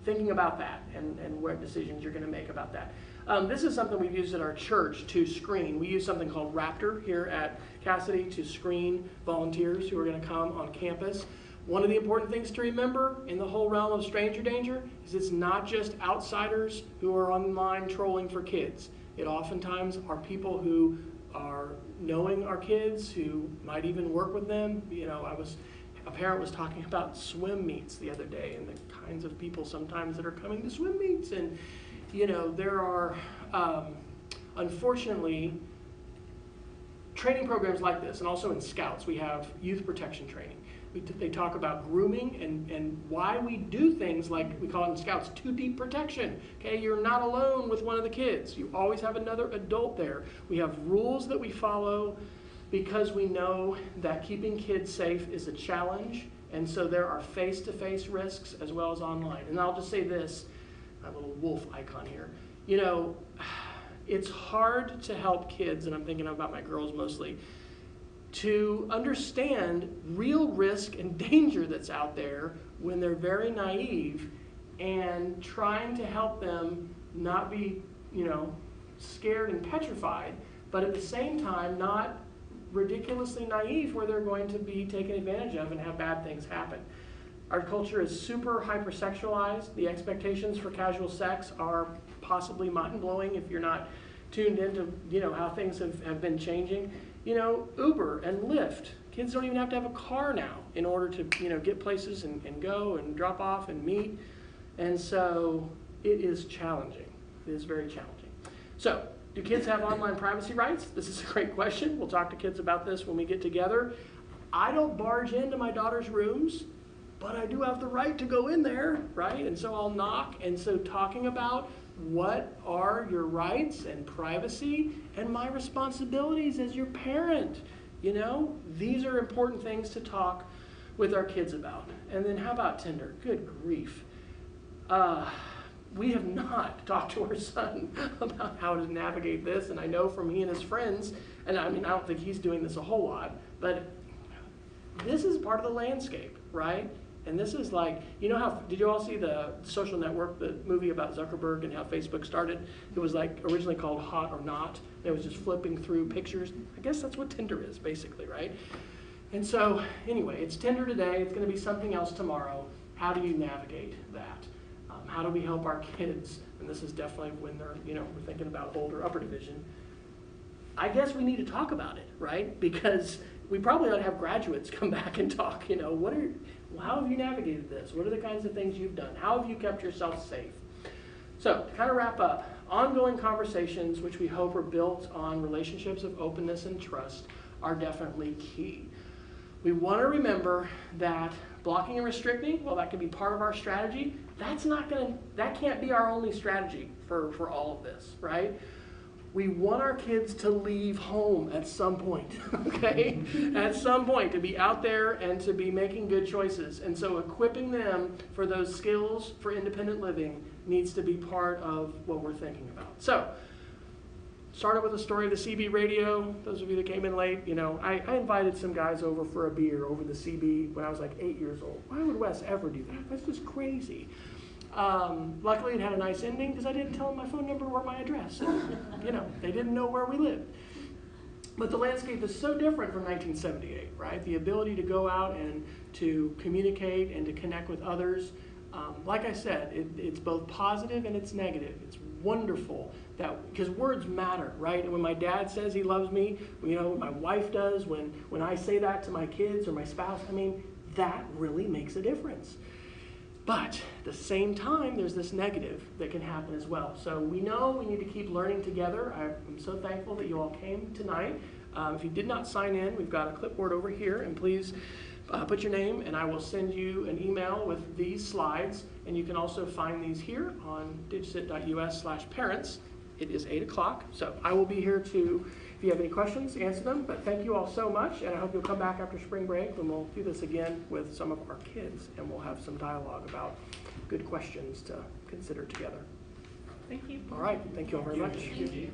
thinking about that and what decisions you're going to make about that. This is something we've used at our church to screen. We use something called Raptor here at Casady to screen volunteers who are going to come on campus. One of the important things to remember in the whole realm of stranger danger is it's not just outsiders who are online trolling for kids. It oftentimes are people who are knowing our kids, who might even work with them. A parent was talking about swim meets the other day and the kinds of people sometimes that are coming to swim meets. And, there are, unfortunately, training programs like this, and also in Scouts, we have youth protection training. They talk about grooming and why we do things like, we call it in Scouts, 2-deep protection. Okay, you're not alone with one of the kids. You always have another adult there. We have rules that we follow because we know that keeping kids safe is a challenge, and so there are face-to-face risks as well as online. And I'll just say this, my little wolf icon here. It's hard to help kids, and I'm thinking about my girls mostly, to understand real risk and danger that's out there when they're very naive, and trying to help them not be, scared and petrified, but at the same time not ridiculously naive where they're going to be taken advantage of and have bad things happen. Our culture is super hypersexualized. The expectations for casual sex are possibly mind-blowing if you're not tuned into, how things have been changing. Uber and Lyft. Kids don't even have to have a car now in order to, get places and go and drop off and meet. And so it is challenging. It is very challenging. So, do kids have online privacy rights? This is a great question. We'll talk to kids about this when we get together. I don't barge into my daughter's rooms, but I do have the right to go in there, right? And so I'll knock. And so talking about what are your rights and privacy and my responsibilities as your parent, these are important things to talk with our kids about. And then how about Tinder? Good grief. We have not talked to our son about how to navigate this, and I know from he and his friends, and I don't think he's doing this a whole lot, but this is part of the landscape, right? And this is like, you know how, did you all see the Social Network, the movie about Zuckerberg and how Facebook started? It was like originally called Hot or Not. It was just flipping through pictures. I guess that's what Tinder is, basically, right? And so, anyway, it's Tinder today. It's going to be something else tomorrow. How do you navigate that? How do we help our kids? And this is definitely when they're, we're thinking about older, upper division. I guess we need to talk about it, right? Because we probably ought to have graduates come back and talk, how have you navigated this? What are the kinds of things you've done? How have you kept yourself safe? So, to kind of wrap up, ongoing conversations, which we hope are built on relationships of openness and trust, are definitely key. We want to remember that blocking and restricting, well, that can be part of our strategy. That can't be our only strategy for all of this, right? We want our kids to leave home at some point, okay? At some point, to be out there and to be making good choices. And so equipping them for those skills for independent living needs to be part of what we're thinking about. So, started with the story of the CB radio. Those of you that came in late, I invited some guys over for a beer over the CB when I was like 8 years old. Why would Wes ever do that? That's just crazy. Luckily, it had a nice ending because I didn't tell them my phone number or my address. They didn't know where we lived. But the landscape is so different from 1978, right? The ability to go out and to communicate and to connect with others. Like I said, it's both positive and it's negative. It's wonderful because words matter, right? And when my dad says he loves me, my wife does, when I say that to my kids or my spouse, that really makes a difference. But at the same time, there's this negative that can happen as well. So we know we need to keep learning together. I'm so thankful that you all came tonight. If you did not sign in, we've got a clipboard over here, and please put your name, and I will send you an email with these slides. And you can also find these here on digicit.us/parents. It is 8 o'clock, so I will be here to, if you have any questions, answer them. But thank you all so much, and I hope you'll come back after spring break when we'll do this again with some of our kids, and we'll have some dialogue about good questions to consider together. Thank you. All right, thank you all very much. Thank you.